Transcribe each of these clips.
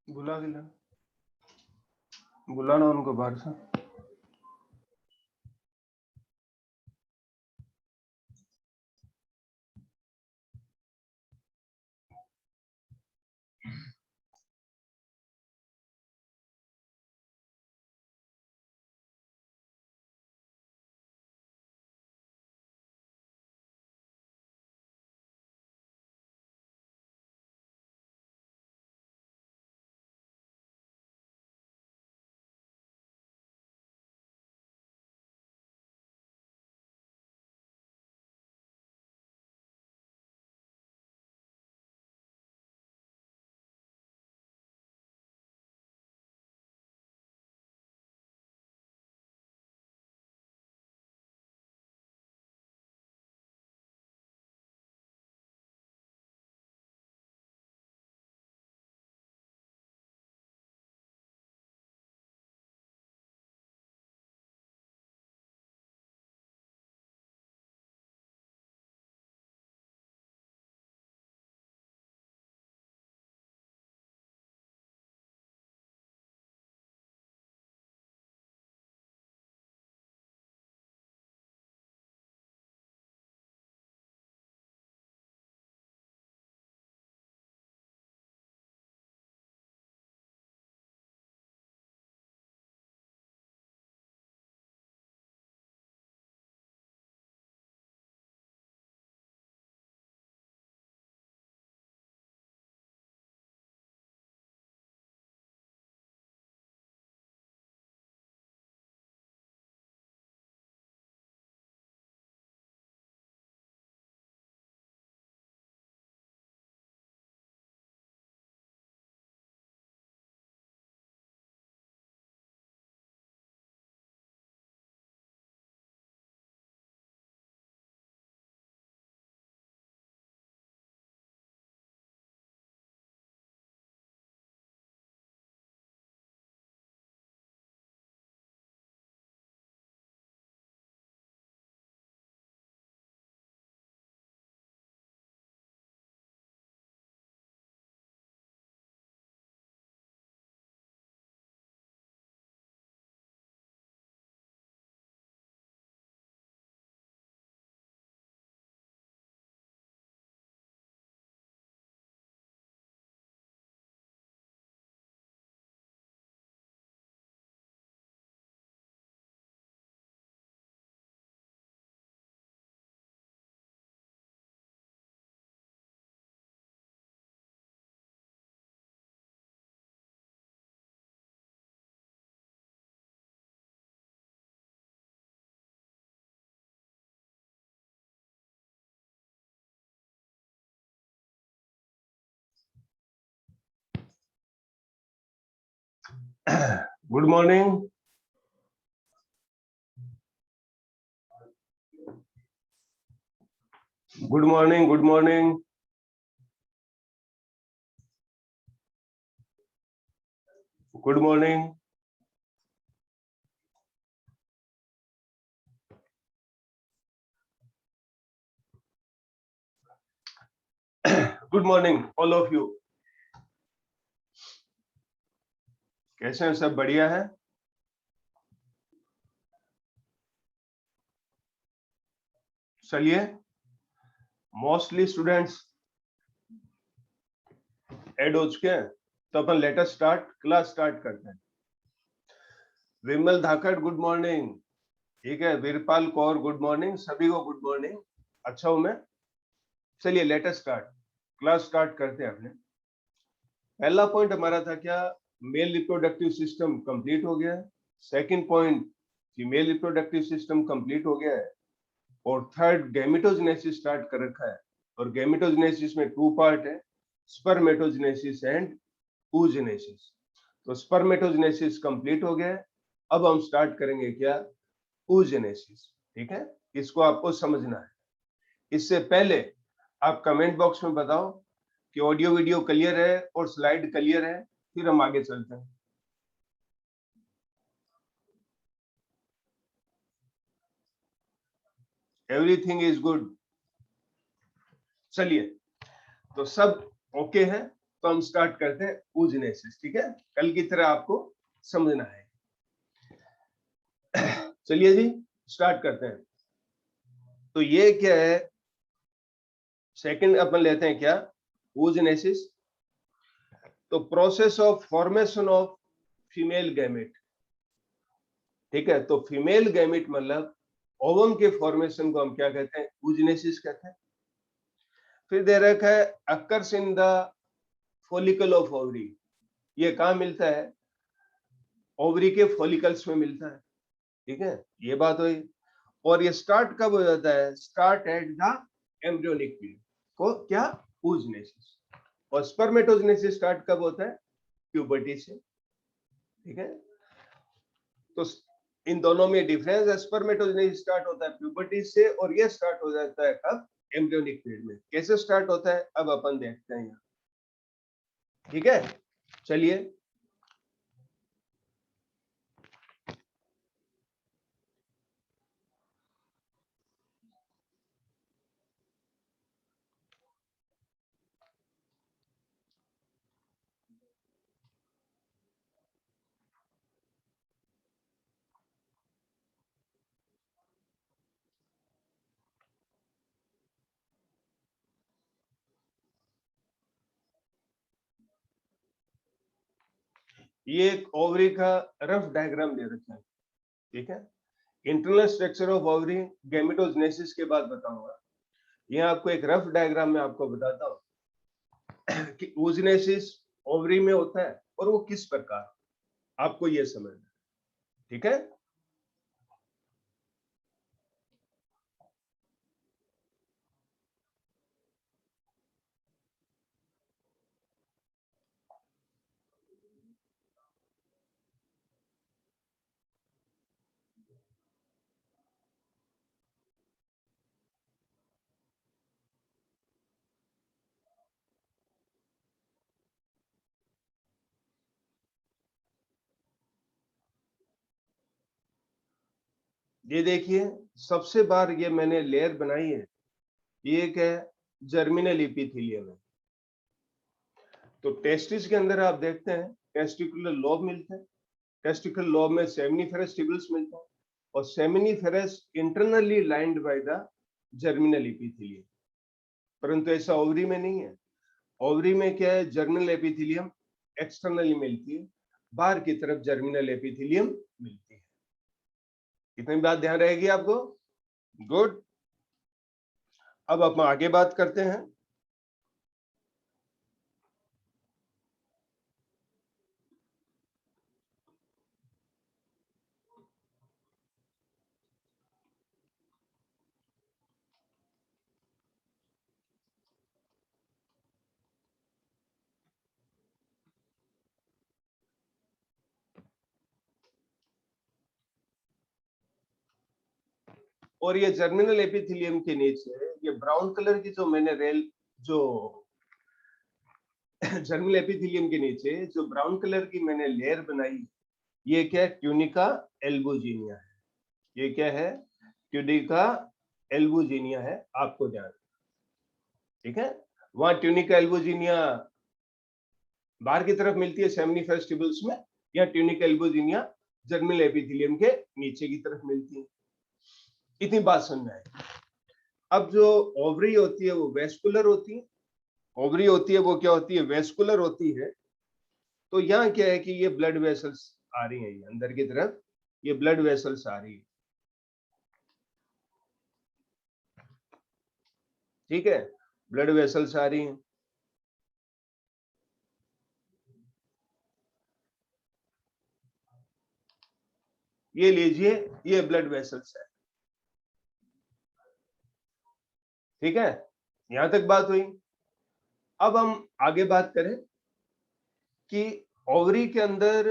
बुला बुलाना उनको बाहर से। Good morning. Good morning. Good morning. Good morning. Good morning all of you. कैसे हैं सब? बढ़िया है। चलिए, मोस्टली स्टूडेंट्स ऐड हो चुके हैं, तो अपन लेटर स्टार्ट, क्लास स्टार्ट करते हैं। विमल धाकड़ गुड मॉर्निंग। ठीक है, वीरपाल कौर गुड मॉर्निंग। सभी को गुड मॉर्निंग। अच्छा हूं मैं। चलिए लेटर स्टार्ट, क्लास स्टार्ट करते हैं अपने। पहला पॉइंट हमारा था क्या? मेल रिप्रोडक्टिव सिस्टम कंप्लीट हो गया है। Second point, female reproductive system complete हो गया है। और थर्ड, गैमेटोजेनेसिस स्टार्ट कर रखा है। और गैमेटोजेनेसिस में टू पार्ट है, स्पर्मेटोजेनेसिस एंड oogenesis। तो स्पर्मेटोजेनेसिस कंप्लीट हो गया है। अब हम स्टार्ट करेंगे क्या? oogenesis। ठीक है, इसको आपको समझना है। इससे पहले आप कमेंट बॉक्स में बताओ कि ऑडियो वीडियो क्लियर है और स्लाइड क्लियर है, फिर हम आगे चलते हैं। Everything is good. चलिए, तो सब ओके है, तो हम स्टार्ट करते हैं oogenesis। ठीक है, कल की तरह आपको समझना है। चलिए जी स्टार्ट करते हैं। तो ये क्या है, सेकंड अपन लेते हैं क्या, oogenesis। तो process of formation of female gamete. ठीक है, तो फीमेल गैमेट मतलब ओवम के फॉर्मेशन को हम क्या कहते हैं, oogenesis कहते हैं। फिर दे रखा है occurs in the follicle of ovary. ये कहाँ मिलता है, ओवरी के फॉलिकल्स में मिलता है। ठीक है, ये बात हुई। और ये स्टार्ट कब हो जाता है, start at the embryonic period को क्या, oogenesis। और स्पर्मेटोजेनेसिस स्टार्ट कब होता है, प्यूबर्टी से। ठीक है, तो इन दोनों में डिफरेंस है, स्पर्मेटोजेनेसिस स्टार्ट होता है प्यूबर्टी से और ये स्टार्ट हो जाता है कब, एम्ब्रियोनिक पीरियड में। कैसे स्टार्ट होता है अब अपन देखते हैं यहाँ। ठीक है, चलिए ये एक ओवरी का रफ डायग्राम दे रखा है। ठीक है, internal structure of ovary gametogenesis के बाद बताऊंगा। ये आपको एक रफ डायग्राम में आपको बताता हूँ कि oogenesis ओवरी में होता है और वो किस प्रकार, आपको ये समझना है। ठीक है, ये देखिए सबसे बार ये मैंने लेयर बनाई है, ये एक है जर्मिनल एपिथेलियम है। तो टेस्टिस के अंदर आप देखते हैं टेस्टिकुलर लोब मिलते हैं, टेस्टिकुलर लोब में सेमिनिफेरस ट्यूबुल्स मिलता है और seminiferous internally lined by the germinal epithelium. परंतु ऐसा ओवरी में नहीं है। ओवरी में क्या है, जर्मिनल एपिथेलियम एक्सटर्नली मिलती है, बाहर की तरफ जर्मिनल एपिथेलियम मिलती है। इतनी बात ध्यान रहेगी आपको, गुड। अब हम आगे बात करते हैं। और ये जर्मिनल एपिथेलियम के नीचे ये ब्राउन कलर की जो मैंने रेल जो जर्मिनल एपिथेलियम के नीचे जो ब्राउन कलर की मैंने लेयर बनाई, ये क्या है, ट्यूनिका एल्बुजिनिया है। ये क्या है, ट्यूनिका एल्बुजिनिया है, आपको ध्यान। ठीक है, वहां ट्यूनिका एल्बुजिनिया बाहर की तरफ मिलती है सेमिनिफेरस ट्यूबुल्स में, या ट्यूनिका एल्बुजिनिया जर्मिनल एपिथेलियम के नीचे की तरफ मिलती है। इतनी बात समझ में आई। अब जो ओवरी होती है वो वेस्कुलर होती है, ओवरी होती है वो क्या होती है, वेस्कुलर होती है। तो यहाँ क्या है कि ये ब्लड वेसल्स आ रही हैं अंदर की तरफ, ये ब्लड वेसल्स आ रही है। ठीक है, ब्लड वेसल्स आ रही हैं। ये लीजिए, ये ब्लड वेसल्स है। ठीक है, यहां तक बात हुई। अब हम आगे बात करें कि ओवरी के अंदर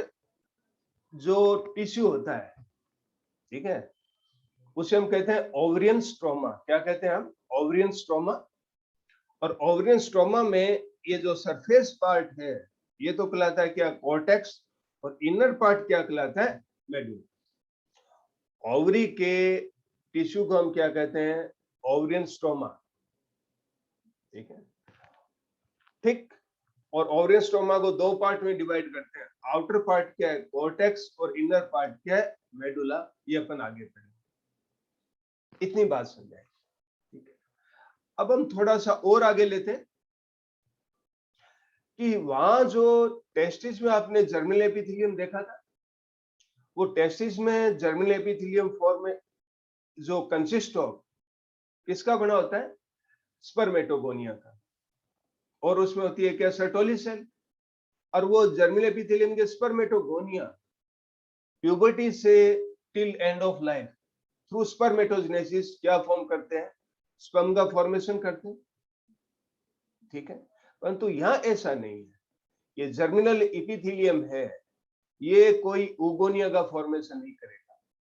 जो टिश्यू होता है, ठीक है, उसे हम कहते हैं ओवरियन स्ट्रोमा। क्या कहते हैं हम, ओवरियन स्ट्रोमा। और ओवरियन स्ट्रोमा में ये जो सरफेस पार्ट है ये तो कहलाता है क्या, कॉर्टेक्स। और इनर पार्ट क्या कहलाता है, मेडुला। ओवरी के टिश्यू को हम क्या कहते हैं, ओवरियन स्ट्रोमा। ठीक है, थिक और ओवरियन स्ट्रोमा को दो पार्ट में डिवाइड करते हैं। आउटर पार्ट क्या है, कॉर्टेक्स, और इनर पार्ट क्या है, मेडुला। ये अपन आगे पढ़ेंगे। इतनी बात समझाए, ठीक है। अब हम थोड़ा सा और आगे लेते हैं कि वहां जो टेस्टिस में आपने जर्मिनल एपिथेलियम देखा था, वो टेस्टिस में जर्मिनल एपिथेलियम फॉर्म में जो कंसिस्ट ऑफ किसका बना होता है, स्पर्मेटोगोनिया का, और उसमें होती है क्या, सर्टोली सेल। और वो जर्मिनल एपिथेलियम के स्पर्मेटोगोनिया प्यूबर्टी से till end of life through spermatogenesis क्या फॉर्म करते हैं, स्पर्म का फॉर्मेशन करते हैं, ठीक है। परंतु यहां ऐसा नहीं है। ये जर्मिनल एपिथेलियम है, ये कोई oogonia का फॉर्मेशन नहीं करेगा,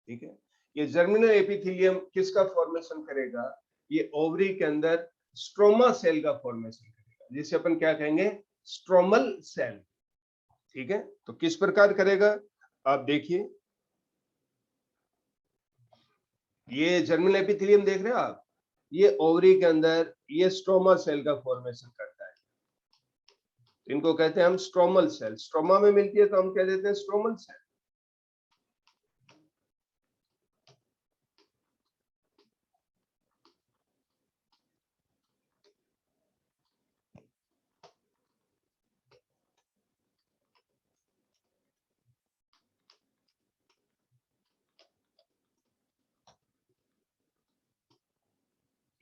ठीक है। ये जर्मिनल एपिथेलियम किसका फॉर्मेशन करेगा, ये ओवरी के अंदर स्ट्रोमा सेल का फॉर्मेशन करेगा, जिसे अपन क्या कहेंगे, स्ट्रोमल सेल, ठीक है। तो किस प्रकार करेगा, आप देखिए, ये जर्मिनल एपिथेलियम देख रहे हो आप, ये ओवरी के अंदर ये स्ट्रोमा सेल का फॉर्मेशन करता है। इनको कहते हैं हम स्ट्रोमल सेल। स्ट्रोमा में मिलती है तो हम कह देते हैं स्ट्रोमल सेल।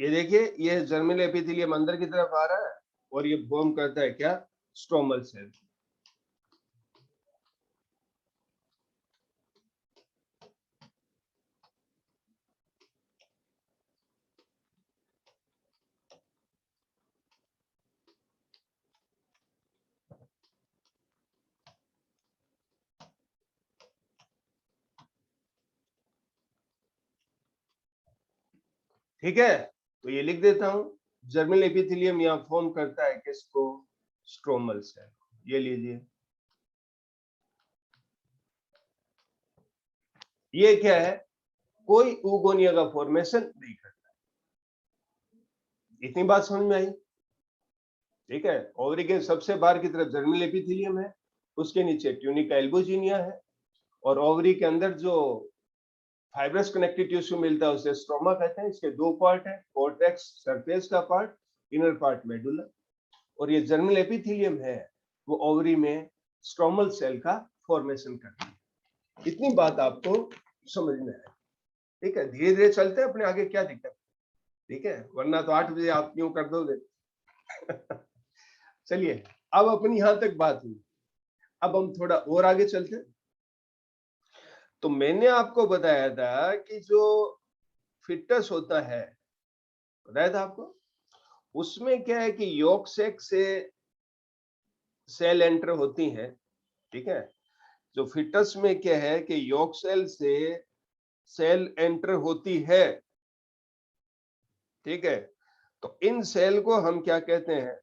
ये देखिए, ये जर्मिनल एपिथेलियम अंदर की तरफ आ रहा है और ये फॉर्म करता है क्या, स्ट्रोमल सेल। ठीक है, तो ये लिख देता हूं, जर्मिनल एपिथेलियम यहां फॉर्म करता है किसको, स्ट्रोमल सेल। ये लीजिए, ये क्या है, कोई oogonia का फॉर्मेशन नहीं करता। इतनी बात समझ में आई, ठीक है। ओवरी के सबसे बाहर की तरफ जर्मिनल एपिथेलियम है, उसके नीचे ट्यूनिका एल्बुजिनिया है, और ओवरी के अंदर जो फाइब्रस कनेक्टिव टिश्यू मिलता है उसे स्ट्रोमा कहते हैं। इसके दो पार्ट है, कॉर्टेक्स सरफेस का पार्ट, इनर पार्ट मेडुला। और ये जर्मिनल एपिथेलियम है, वो ओवरी में स्ट्रोमल सेल का फॉर्मेशन करता है। इतनी बात आपको समझ में आए, ठीक है। धीरे धीरे चलते हैं अपने आगे, क्या दिक्कत, ठीक है, वरना तो 8 बजे आप यूं कर दोगे। चलिए, अब अपनी यहां तक बात हुई, अब हम थोड़ा और आगे चलते हैं। तो मैंने आपको बताया था कि जो फिटस होता है, बताया था आपको, उसमें क्या है कि यॉक सैक से सेल एंटर होती है, ठीक है। जो फिटस में क्या है कि यॉक सेल से सेल एंटर होती है, ठीक है। तो इन सेल को हम क्या कहते हैं,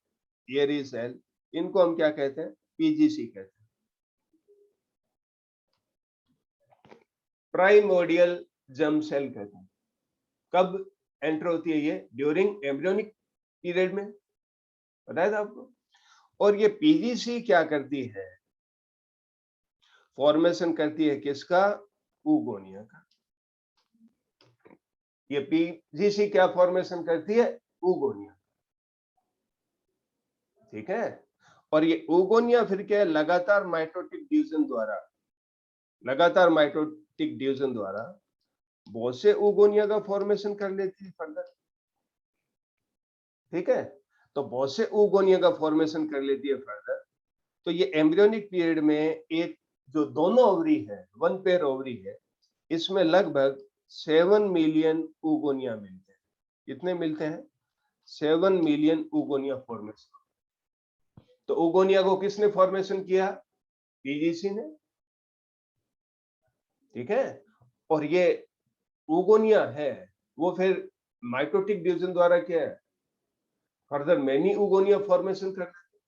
ये रही सेल, इनको हम क्या कहते हैं, पीजीसी कहते हैं, प्राइमोर्डियल जर्म सेल कहते हैं। कब एंटर होती है ये, ड्यूरिंग एम्ब्रियोनिक पीरियड में, बताया था आपको। और ये पीजीसी क्या करती है, फॉर्मेशन करती है किसका, oogonia का। ये पीजीसी क्या फॉर्मेशन करती है, oogonia, ठीक है। और ये oogonia फिर क्या है, लगातार माइटोटिक डिवीजन द्वारा बहुत से oogonia का फॉर्मेशन कर लेती है फर्दर, ठीक है। तो बहुत से oogonia का फॉर्मेशन कर लेती है फर्दर। तो ये एम्ब्रियोनिक पीरियड में एक जो दोनों ओवरी है, वन पेयर ओवरी है, इसमें लगभग 7 मिलियन oogonia मिलते हैं। कितने मिलते हैं, 7 मिलियन oogonia फॉर्मेशन। तो oogonia को किसने फॉर्मेशन किया, पीजीसी ने, ठीक है। और ये oogonia है, वो फिर माइटोटिक डिवीजन द्वारा क्या है, फर्दर मैनी oogonia फॉर्मेशन करते हैं।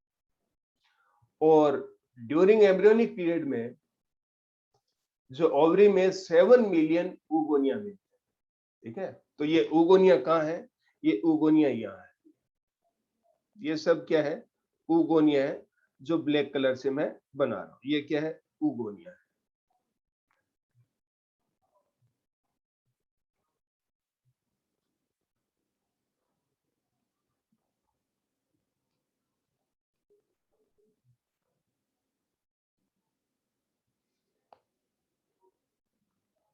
और ड्यूरिंग एम्ब्रियोनिक पीरियड में जो ओवरी में 7 मिलियन oogonia मिलते हैं, ठीक है। तो ये oogonia कहाँ है, ये oogonia यहाँ है, ये सब क्या है, oogonia है। जो ब्लैक कलर से मैं बना रहा हूं, ये क्या है? ऊगोनिया है।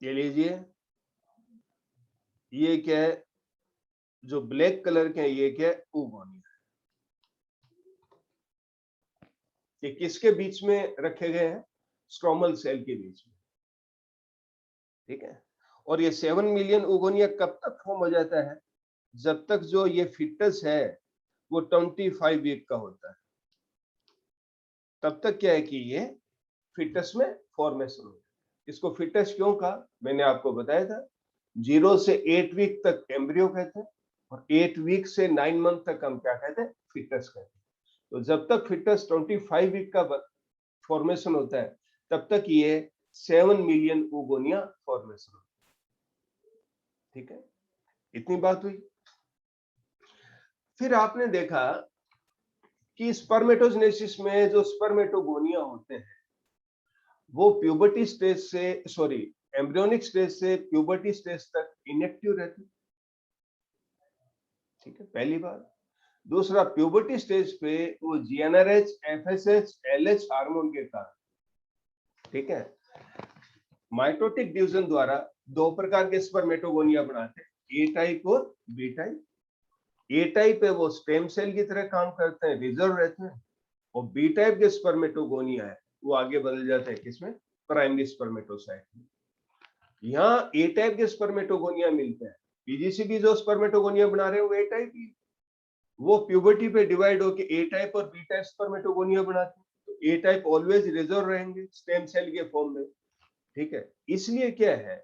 ये लीजिए, ये क्या है? जो ब्लैक कलर के हैं ये क्या है? ऊगोनिया। ये किसके बीच में रखे गए हैं? स्ट्रोमल सेल के बीच में, ठीक है। और ये 7 मिलियन ऊगोनिया कब तक फॉर्म हो जाता है? जब तक जो ये फिटस है वो 25 वीक का होता है, तब तक क्या है कि ये फिटस में फॉर्मेशन हो। इसको फिटस क्यों कहा? मैंने आपको बताया था, 0 से 8 वीक तक एम्ब्रियो कहते हैं, और 8 वीक से 9 मंथ तक हम क्या कहते हैं? फिटस कहते हैं। तो जब तक फिटस 25 वीक का फॉर्मेशन होता है, तब तक ये 7 मिलियन ऊगोनिया फॉर्मेशन होता है, ठीक है। इतनी बात हुई। फिर आपने देखा कि स्पर्मेटोजेनेसिस में जो स्पर्मेटोगोनिया होते हैं वो प्यूबर्टी स्टेज से, सॉरी, एम्ब्रियोनिक स्टेज से प्यूबर्टी स्टेज तक इनएक्टिव रहते हैं, ठीक है, पहली बात। दूसरा, प्यूबर्टी स्टेज पे वो जीएनआरएच, एफएसएच, एलएच हार्मोन के कारण, ठीक है, माइटोटिक डिवीजन द्वारा 2 प्रकार के स्पर्मेटोगोनिया बनाते हैं, ए टाइप और बी टाइप। ए टाइप है वो स्टेम सेल की तरह काम करते हैं, रिजर्व रहते हैं, और बी टाइप के स्पर्मेटोगोनिया है वो आगे बदल जाते हैं किसमें? प्राइमरी स्पर्मेटोसाइट में। यहाँ ए टाइप के स्पर्मेटोगोनिया मिलते हैं। पीजीसी भी जो स्पर्मेटोगोनिया बना रहे हैं वो ए टाइप ही, वो प्यूबर्टी पे डिवाइड होकर ए टाइप और बी टाइप स्पर्मेटोगोनिया बनाते हैं। तो ए टाइप ऑलवेज रिजर्व रहेंगे स्टेम सेल के फॉर्म में, ठीक है। इसलिए क्या है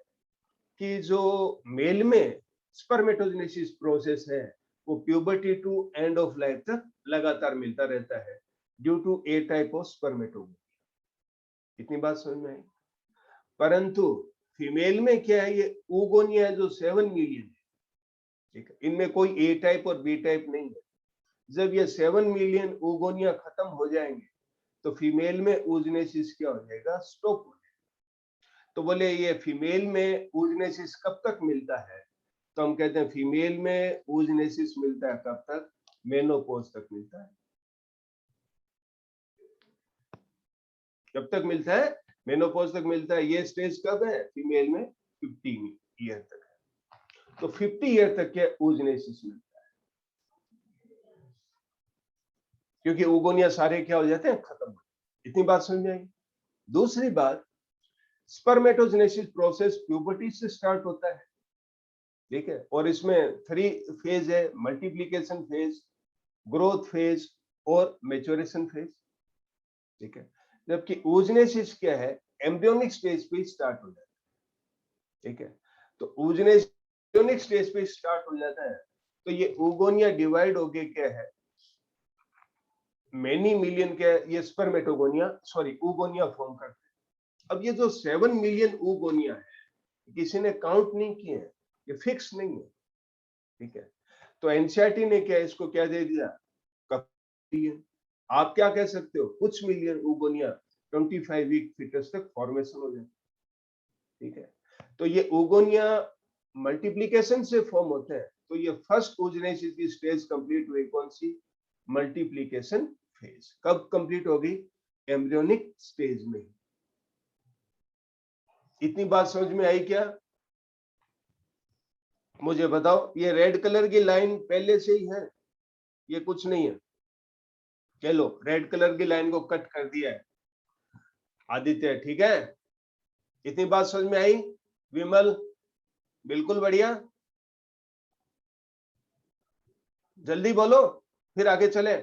कि जो मेल में स्पर्मेटोजेनेसिस प्रोसेस है वो puberty to end of life तक लगातार मिलता रहता है due to a type of spermatogonia. इतनी बात समझ में आई। परंतु फीमेल में क्या है? ये ऊगोनिया जो 7 मिलियन है, ठीक है, इनमें कोई ए टाइप और बी टाइप नहीं है। जब ये 7 मिलियन ऊगोनिया खत्म हो जाएंगे तो फीमेल में ऊजनेसिस क्या हो जाएगा? स्टॉप हो जाएगा। तो बोले ये फीमेल में ऊजनेसिस कब तक मिलता है? तो हम कहते हैं फीमेल में ऊजनेसिस मिलता है कब तक? मेनोपॉज तक मिलता है। कब तक मिलता है? मेनोपॉज तक मिलता है। ये स्टेज कब है फीमेल में? 50 ईयर तक है। तो 50 ईयर तक क्या ऊजनेसिस मिलता है, क्योंकि ऊगोनिया सारे क्या हो जाते हैं? खत्म हो जाते हैं। इतनी बात समझ में आई। दूसरी बात, स्पर्मेटोजेनेसिस प्रोसेस प्यूबर्टी से स्टार्ट होता है, ठीक है, और इसमें 3 फेज है, मल्टीप्लिकेशन फेज, ग्रोथ फेज और मैच्योरेशन फेज, ठीक है। जबकि ऊजनेसिस क्या है? एम्ब्रियोनिक स्टेज पे स्टार्ट हो जाता है, ठीक है। तो ऊजनेसिस एम्ब्रियोनिक स्टेज पे स्टार्ट हो जाता है, तो ये ऊगोनिया डिवाइड होके क्या है? मेनी मिलियन के ये स्पर्मेटोगोनिया, सॉरी, ऊगोनिया फॉर्म करते हैं। अब ये जो 7 मिलियन ऊगोनिया है किसी ने काउंट नहीं किए हैं, ये फिक्स नहीं है, ठीक है। तो एनसीईआरटी ने क्या इसको क्या दे दिया? आप क्या कह सकते हो? कुछ मिलियन ऊगोनिया 25 वीक फिटस तक फॉर्मेशन हो जाए, ठीक है। तो ये ऊगोनिया मल्टीप्लिकेशन से फॉर्म होते हैं। तो ये फर्स्ट ऊजनेसिस की स्टेज कंप्लीट हुई कौन सी? Multiplication phase. कब कंप्लीट होगी? एम्ब्रियोनिक स्टेज में। इतनी बात समझ में आई क्या? मुझे बताओ, ये रेड कलर की लाइन पहले से ही है, ये कुछ नहीं है। चलो, रेड कलर की लाइन को कट कर दिया है आदित्य, ठीक है। इतनी बात समझ में आई? विमल, बिल्कुल बढ़िया, जल्दी बोलो फिर आगे चले।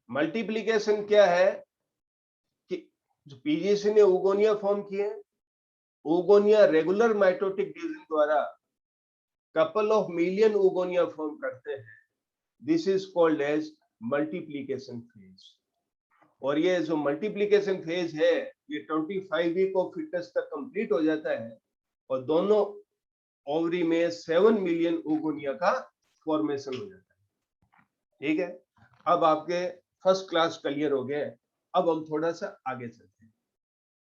मल्टीप्लिकेशन क्या है कि जो पीजीसी ने ऊगोनिया फॉर्म किए, ऊगोनिया रेगुलर माइटोटिक डिवीजन द्वारा couple of million oogonia form करते हैं। This is called as multiplication phase. और ये जो मल्टीप्लिकेशन फेज है ये 25 वीक ऑफ फिटस तक कंप्लीट हो जाता है, और दोनों ओवरी में 7 मिलियन ऊगोनिया का फॉर्मेशन हो जाता है। ठीक है, अब आपके फर्स्ट क्लास क्लियर हो गया है। अब हम थोड़ा सा आगे चलते हैं।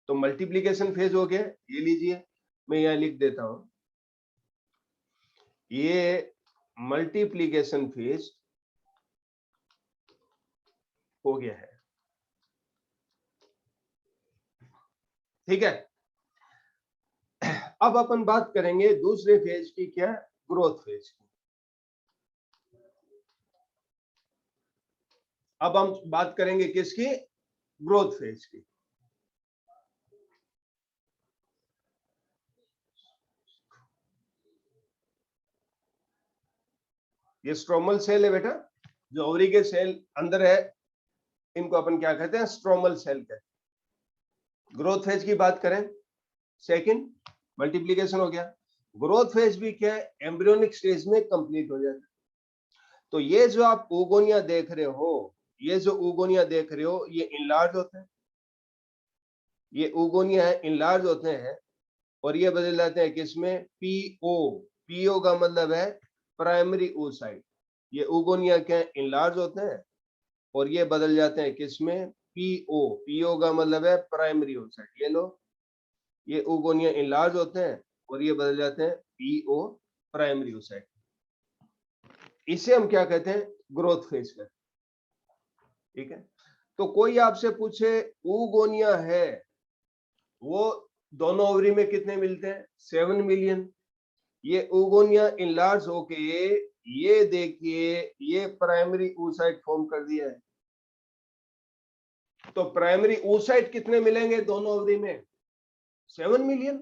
तो मल्टीप्लिकेशन फेज हो गया, ये लीजिए, मैं यहाँ लिख देता हूं, ये मल्टीप्लिकेशन फेज हो गया है। ठीक है, अब अपन बात करेंगे दूसरे फेज की, क्या, ग्रोथ फेज की। अब हम बात करेंगे किसकी, ग्रोथ फेज की। ये स्ट्रोमल सेल है बेटा, जो ओवरी के सेल अंदर है, इनको अपन क्या कहते हैं, स्ट्रोमल सेल कहते हैं। ग्रोथ फेज की बात करें, सेकंड मल्टीप्लिकेशन हो गया, ग्रोथ फेज भी क्या है, एम्ब्रियोनिक स्टेज में कंप्लीट हो जाता है। तो ये जो आप ओगोनिया देख रहे हो, ये जो ओगोनिया देख रहे हो, ये इनलार्ज होते हैं, ये ओगोनिया है, इनलार्ज होते हैं, और ये बदल जाते हैं किसमें, पीओ। पीओ का मतलब है प्राइमरी oocyte। ये ओगोनिया क्या, इनलार्ज होते हैं, और ये बदल जाते हैं किसमें, पीओ। पीओ का मतलब है प्राइमरी oocyte। ये लो, ये ओगोनिया इनलार्ज होते हैं, और ये बदल जाते हैं पीओ, प्राइमरी oocyte। इसे हम क्या कहते हैं, ग्रोथ फेज कहते हैं। ठीक है, तो कोई आपसे पूछे ओगोनिया है, वो दोनों ओवरी में कितने मिलते हैं, 7 मिलियन। ये ओगोनिया इनलार्ज होके, ये देखिए, ये प्राइमरी oocyte फॉर्म कर दिया है। तो प्राइमरी oocyte कितने मिलेंगे दोनों ओवरी में, 7 मिलियन।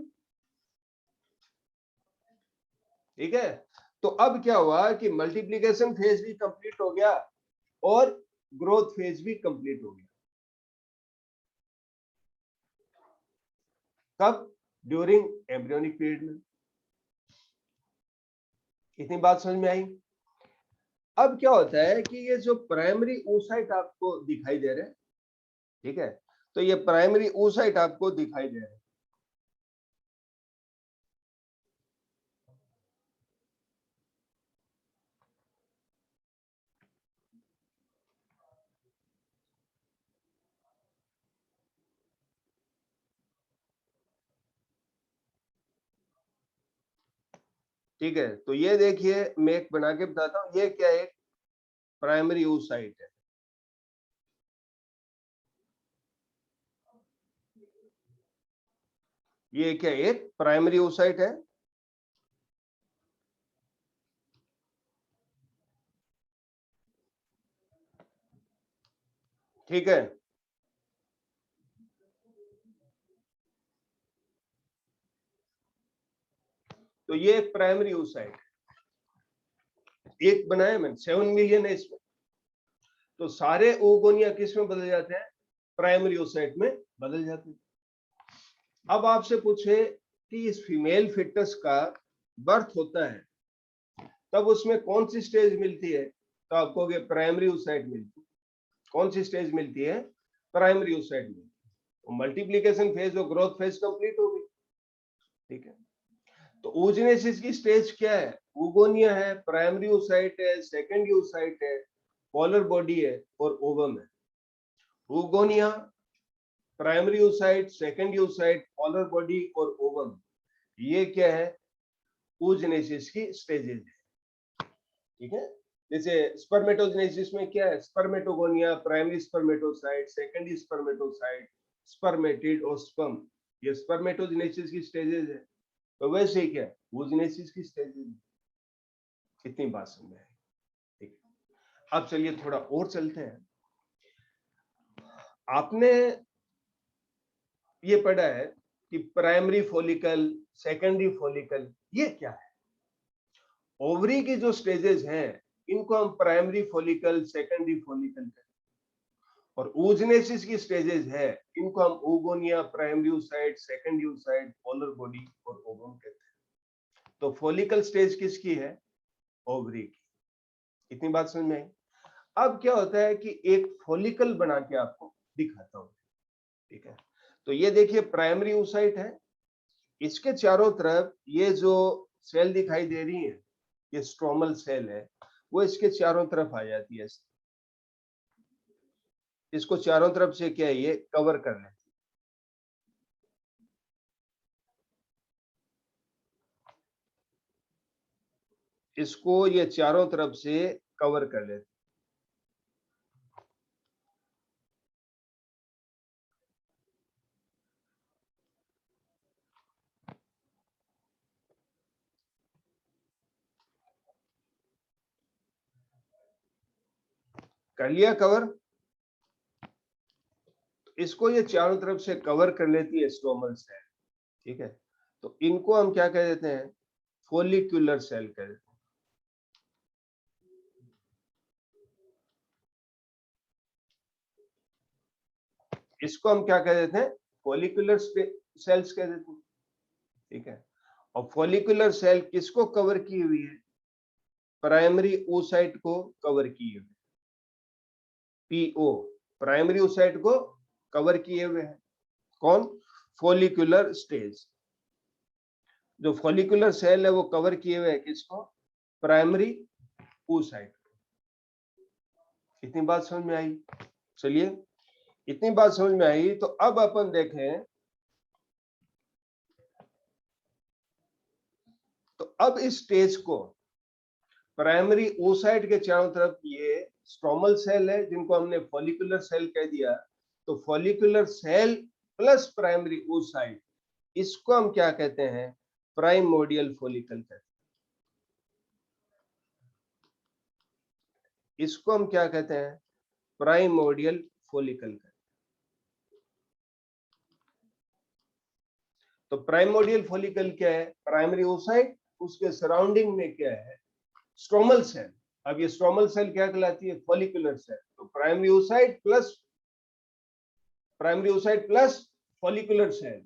ठीक है, तो अब क्या हुआ कि मल्टीप्लिकेशन फेज भी कंप्लीट हो गया और ग्रोथ फेज भी कंप्लीट हो गया। कब, ड्यूरिंग एम्ब्रियोनिक पीरियड में। इतनी बात समझ में आई। अब क्या होता है कि ये जो प्राइमरी oocyte आपको दिखाई दे रहे हैं, ठीक है, तो ये प्राइमरी oocyte आपको दिखाई दे रहे हैं। ठीक है, तो ये देखिए, मैं एक बना के बताता हूं, ये क्या है, प्राइमरी oocyte है। ये क्या, एक प्राइमरी oocyte है। ठीक है, तो ये एक प्राइमरी oocyte, एक बनाया मैंने, 7 मिलियन है इसमें। तो सारे ओगोनिया किस में बदल जाते हैं, प्राइमरी oocyte में बदल जाते हैं। अब आपसे पूछे कि इस फीमेल फिटस का बर्थ होता है, तब उसमें कौन सी स्टेज मिलती है, तो आपको प्राइमरी oocyte मिलती है। कौन सी स्टेज मिलती है, प्राइमरी oocyte मिलती है। तो मल्टीप्लिकेशन फेज और ग्रोथ फेज कंप्लीट हो गई। ठीक है, तो oogenesis की स्टेज क्या है, ओगोनिया है, प्राइमरी oocyte है, सेकेंडरी oocyte है, पोलर बॉडी है, और ओवम है। Oogonia, primary oocyte, secondary oocyte, polar body और ओवम, ये क्या है, oogenesis की स्टेजेस है। ठीक है, जैसे स्पर्मेटोजेनेसिस में क्या है, spermatogonia, primary spermatocyte, secondary spermatocyte, spermatid और स्पर्म, ये स्पर्मेटोजेनेसिस की स्टेजेस है। तो वैसे ही क्या है, oogenesis की स्टेजेस है। कितनी बात समझ में आई। ठीक है, अब चलिए थोड़ा और चलते हैं। आपने ये पढ़ा है कि प्राइमरी फॉलिकल, सेकेंडरी फॉलिकल, ये क्या है। ओवरी की जो स्टेजेस हैं, इनको हम प्राइमरी फॉलिकल, सेकेंडरी फॉलिकल कहते हैं। और oogenesis की स्टेजेस है, इनको हम oogonia, primary oocyte, secondary oocyte, polar body और ओवम कहते हैं। तो फॉलिकल स्टेज किसकी है, ओवरी की। इतनी बात समझ में आई। अब क्या होता है कि एक फॉलिकल बना के आपको दिखाता हूं। ठीक है, तो ये देखिए प्राइमरी oocyte है, इसके चारों तरफ ये जो सेल दिखाई दे रही है, ये स्ट्रोमल सेल है। वो इसके चारों तरफ आ जाती है, इसको चारों तरफ से क्या है ये कवर कर लेती है। इसको ये चारों तरफ से कवर कर लेते। कर लिया कवर, इसको ये चारों तरफ से कवर कर लेती है स्ट्रोमल सेल, ठीक है। तो इनको हम क्या कह देते हैं, फॉलिक्यूलर सेल कह देते हैं। इसको हम क्या कह देते हैं, फॉलिक्यूलर सेल्स कह देते हैं, ठीक है। और फॉलिक्यूलर सेल किसको कवर की हुई है, प्राइमरी oocyte को कवर की हुई है, पीओ, प्राइमरी oocyte को कवर किए हुए हैं। कौन, फॉलिक्यूलर स्टेज। जो फॉलिक्यूलर सेल है वो कवर किए हुए हैं किसको, प्राइमरी oocyte। इतनी बात समझ में आई, चलिए इतनी बात समझ में आई। तो अब अपन देखें, तो अब इस स्टेज को प्राइमरी oocyte के चारों तरफ ये स्ट्रोमल सेल है जिनको हमने फॉलिक्यूलर सेल कह दिया। तो follicular cell plus primary oocyte, इसको हम क्या कहते हैं, प्राइमोडियल फॉलिकल कहते हैं। इसको हम क्या कहते हैं, प्राइमोडियल फॉलिकल कहते हैं। तो प्राइमोडियल फॉलिकल क्या है, प्राइमरी oocyte, उसके सराउंडिंग में क्या है, स्ट्रोमल सेल। अब ये स्ट्रोमल सेल क्या कहलाती है, फॉलिक्यूलर सेल। तो primary oocyte plus follicular cell,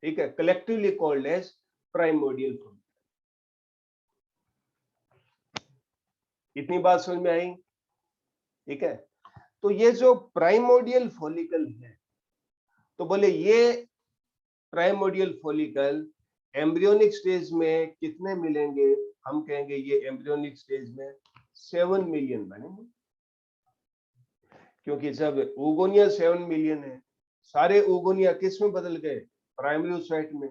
ठीक है, collectively called as primordial follicle. इतनी बात समझ में आई, ठीक है। तो ये जो प्राइमोडियल फॉलिकल है, तो बोले ये प्राइमोडियल फॉलिकल एम्ब्रियोनिक स्टेज में कितने मिलेंगे, हम कहेंगे ये एम्ब्रियोनिक स्टेज में 7 मिलियन बनेंगे, क्योंकि जब oogonia 7 मिलियन है, सारे oogonia किस में बदल गए, प्राइमरी oocyte में,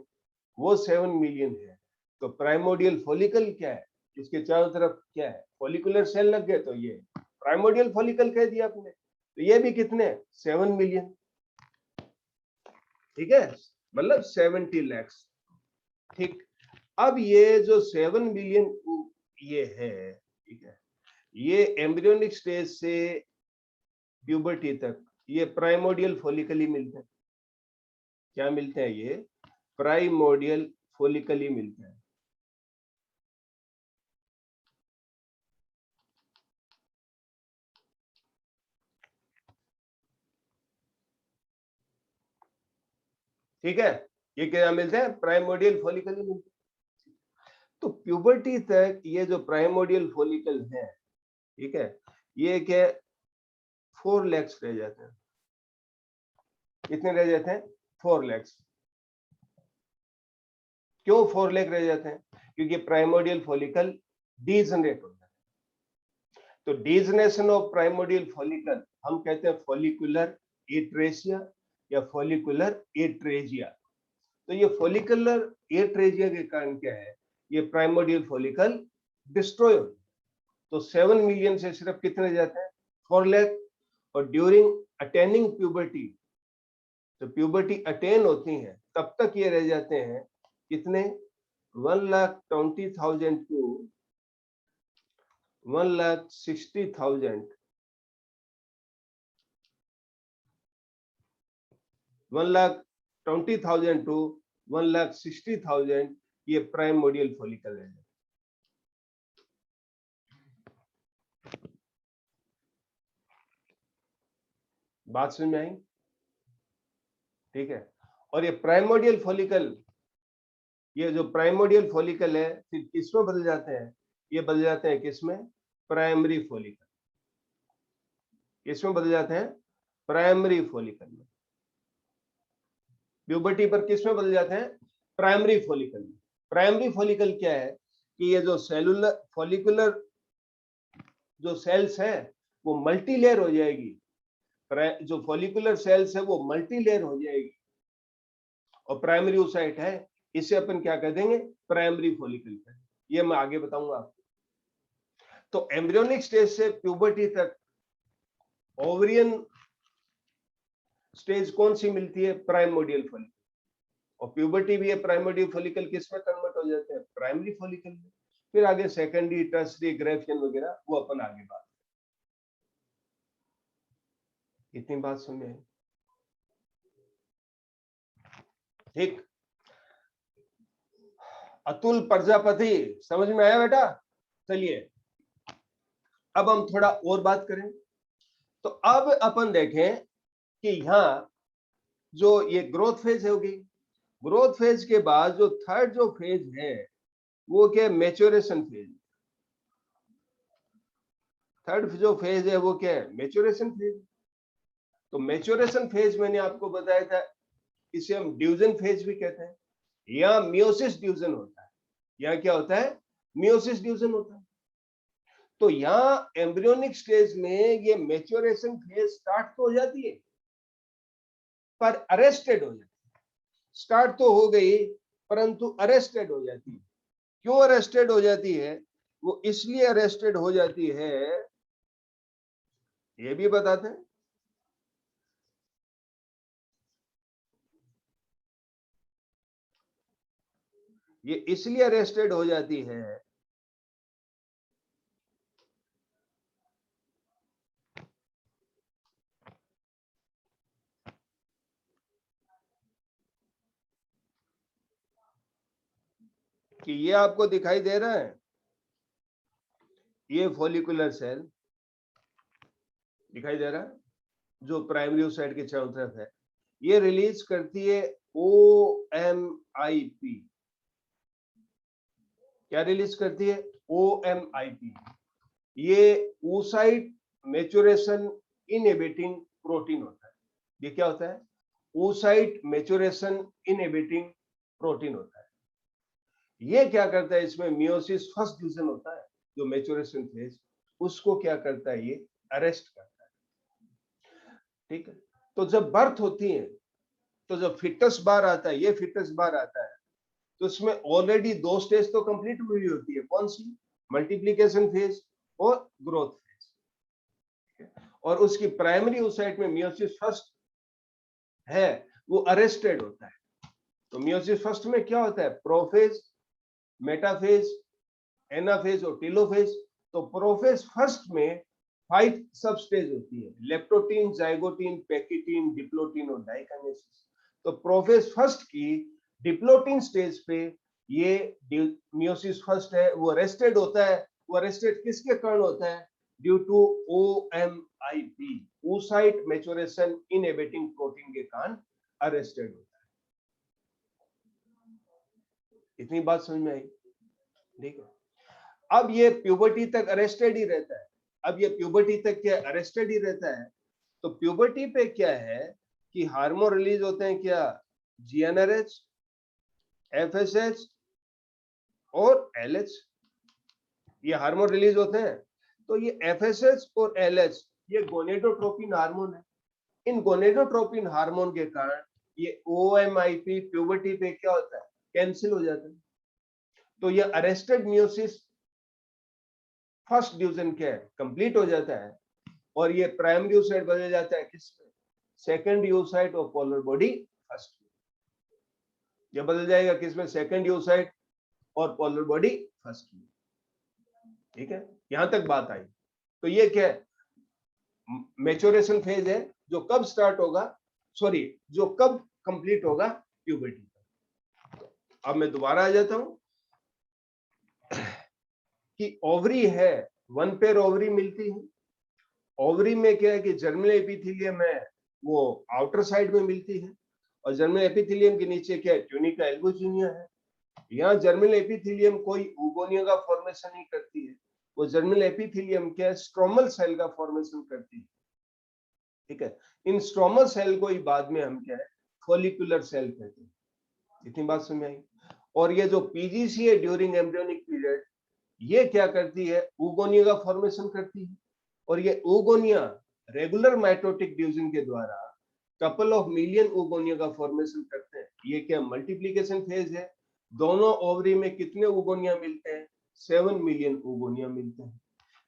वो 7 मिलियन है। तो प्राइमोडियल फॉलिकल क्या है, इसके चारों तरफ क्या है, फॉलिकुलर सेल लग गए, तो ये प्राइमोडियल फॉलिकल कह दिया आपने। तो ये भी कितने, 7 मिलियन, ठीक है, मतलब 70 lakhs, ठीक। अब ये जो 7 मिलियन ये है, ठीक है, ये एम्ब्रियोनिक स्टेज से प्यूबर्टी तक ये प्राइमोडियल फॉलिकल ही मिलते हैं। क्या मिलते हैं, ये प्राइमोडियल फॉलिकल ही मिलते हैं। ठीक है, ये क्या मिलते हैं, प्राइमोडियल फॉलिकल ही मिलते हैं। तो प्यूबर्टी तक ये जो प्राइमोडियल फॉलिकल है, ठीक है, ये क्या 4 lakhs रह जाते हैं। कितने रह जाते हैं, 4 lakhs। क्यों 4 लाख रह जाते हैं, क्योंकि प्राइमोडियल फॉलिकल डीजनरेट होता है। तो डीजनेशन ऑफ प्राइमोडियल फॉलिकल हम कहते हैं फॉलिकुलर एट्रेसिया या फॉलिकुलर एट्रेजिया। तो ये फॉलिकुलर एट्रेजिया के कारण क्या है, ये प्राइमोडियल फॉलिकल डिस्ट्रॉय हो। तो 7 मिलियन से सिर्फ कितने जाते हैं, 4 लाख। और ड्यूरिंग अटेनिंग प्यूबर्टी, तो प्यूबर्टी अटेन होती है तब तक ये रह जाते हैं कितने, 1,20,000 टू 1,60,000, 1,20,000 टू 1,60,000 ये प्राइमोडियल फॉलिकल है। बात समझ में आई, ठीक है। और ये प्राइमोडियल फॉलिकल, ये जो प्राइमोडियल फॉलिकल है फिर किसमें बदल जाते हैं, ये बदल जाते हैं किसमें, प्राइमरी फॉलिकल। किसमें बदल जाते हैं, प्राइमरी फॉलिकल में। प्यूबर्टी पर किसमें बदल जाते हैं, प्राइमरी फॉलिकल में। प्राइमरी फॉलिकल क्या है कि ये जो सेलुलर फॉलिकुलर जो सेल्स है वो मल्टीलेयर हो जाएगी, जो फॉलिकुलर सेल्स है वो मल्टीलेयर हो जाएगी, और प्राइमरी oocyte है, इसे अपन क्या कह देंगे, प्राइमरी फॉलिकल कह देंगे। ये मैं आगे बताऊंगा आपको। तो एम्ब्रियोनिक स्टेज से प्यूबर्टी तक ओवरियन स्टेज कौन सी मिलती है, प्राइमोडियल फॉलिकल, और प्यूबर्टी भी है प्राइमोडियल फॉलिकल किस में कन्वर्ट हो जाते हैं, प्राइमरी फॉलिकल में। फिर आगे सेकेंडरी, टर्सरी, ग्रेफियन वगैरह वो अपन आगे बात, इतनी बात सुनिए, ठीक। अतुल प्रजापति, समझ में आया बेटा? चलिए अब हम थोड़ा और बात करें। तो अब अपन देखें कि यहां जो ये ग्रोथ फेज होगी, ग्रोथ फेज के बाद जो थर्ड जो फेज है वो क्या, मैच्योरेशन फेज। थर्ड जो फेज है वो क्या है, मैच्योरेशन फेज। तो मैच्योरेशन फेज मैंने आपको बताया था, इसे हम डिवीजन फेज भी कहते हैं, या मियोसिस डिवीजन होता है। यहाँ क्या होता है, मियोसिस डिवीजन होता है। तो यहाँ एम्ब्रियोनिक स्टेज में ये मैच्योरेशन फेज स्टार्ट तो हो जाती है, पर अरेस्टेड हो जाती है। स्टार्ट तो हो गई परंतु अरेस्टेड हो जाती है। क्यों अरेस्टेड हो जाती है, वो इसलिए अरेस्टेड हो जाती है, ये भी बताते हैं। ये इसलिए अरेस्टेड हो जाती है कि ये आपको दिखाई दे रहा है, ये फॉलिकुलर सेल दिखाई दे रहा है जो प्राइमरी oocyte के चारों तरफ है, ये रिलीज करती है OMIP। क्या रिलीज करती है, OMIP। ये oocyte मैच्योरेशन इनहिबिटिंग प्रोटीन होता है। ये क्या होता है, oocyte मैच्योरेशन इनहिबिटिंग प्रोटीन होता है। ये क्या करता है, इसमें मियोसिस फर्स्ट डिवीजन होता है, जो मैच्योरेशन फेज, उसको क्या करता है, ये अरेस्ट करता है। ठीक है। तो जब बर्थ होती है, तो जब फिटस बार आता है, ये फिटस बार आता है, तो इसमें ऑलरेडी दो स्टेज तो कंप्लीट हुई होती है, कौन सी, मल्टीप्लिकेशन फेज और ग्रोथ फेज। और उसकी प्राइमरी oocyte में मियोसिस फर्स्ट है, वो अरेस्टेड होता है। तो मियोसिस फर्स्ट में क्या होता है, प्रोफेज, मेटाफेज, एनाफेज और टेलोफेज। तो प्रोफेज फर्स्ट में 5 सब स्टेज होती है, लेप्टोटीन, जाइगोटीन, पैकिटीन, डिप्लोटीन और डाइकाइनेसिस। तो प्रोफेज फर्स्ट की डिप्लोटीन स्टेज पे ये मियोसिस फर्स्ट है, वो अरेस्टेड होता है। वो अरेस्टेड किसके कारण होता है, due to OMIP, oocyte maturation inhibiting protein के कारण अरेस्टेड होता है। इतनी बात समझ में आई, ठीक है। अब ये प्यूबर्टी तक अरेस्टेड ही रहता है। अब ये प्यूबर्टी तक क्या अरेस्टेड ही रहता है। तो प्यूबर्टी पे क्या है कि हार्मोन रिलीज होते हैं, क्या, GnRH, FSH और LH, ये हार्मोन रिलीज होते हैं। तो ये FSH और LH ये गोनेडोट्रोपिन हार्मोन है। इन गोनेडोट्रोपिन हार्मोन के कारण ये OMIP प्यूबर्टी पे क्या होता है, कैंसिल हो जाता है। तो ये अरेस्टेड मियोसिस फर्स्ट डिवीजन क्या है, कंप्लीट हो जाता है, और ये प्राइमरी oocyte बदल जाता है किसमें, सेकेंडरी oocyte और पोलर बॉडी फर्स्ट में। ये बदल जाएगा किसमें, सेकेंडरी oocyte और पोलर बॉडी फर्स्ट में। ठीक है, यहां तक बात आई। तो ये क्या है, मैच्योरेशन फेज है, जो कब स्टार्ट होगा, सॉरी, जो कब कंप्लीट होगा, प्यूबर्टी। अब मैं दोबारा आ जाता हूं कि ओवरी है, वन पेयर ओवरी मिलती है। ओवरी में क्या है कि जर्मिनल एपिथेलियम है, वो आउटर साइड में मिलती है, और जर्मिनल एपिथेलियम के नीचे क्या है, ट्यूनिका एल्बोजिनिया है। यहाँ जर्मिनल एपिथेलियम कोई ओगोनिया का फॉर्मेशन नहीं करती है, वो जर्मिनल एपिथेलियम क्या है, स्ट्रोमल सेल का फॉर्मेशन करती है। ठीक है, इन स्ट्रोमल सेल को ही बाद में हम क्या है, फॉलिकुलर सेल कहते हैं। इतनी बात समझ आई। और ये जो PGC है ड्यूरिंग एम्ब्रियोनिक पीरियड, ये क्या करती है, oogonia का फॉर्मेशन करती है, और ये oogonia रेगुलर माइटोटिक डिवीजन के द्वारा कपल ऑफ मिलियन oogonia का फॉर्मेशन करते हैं। ये क्या मल्टीप्लिकेशन फेज है। दोनों ओवरी में कितने oogonia मिलते हैं, 7 मिलियन oogonia मिलते हैं।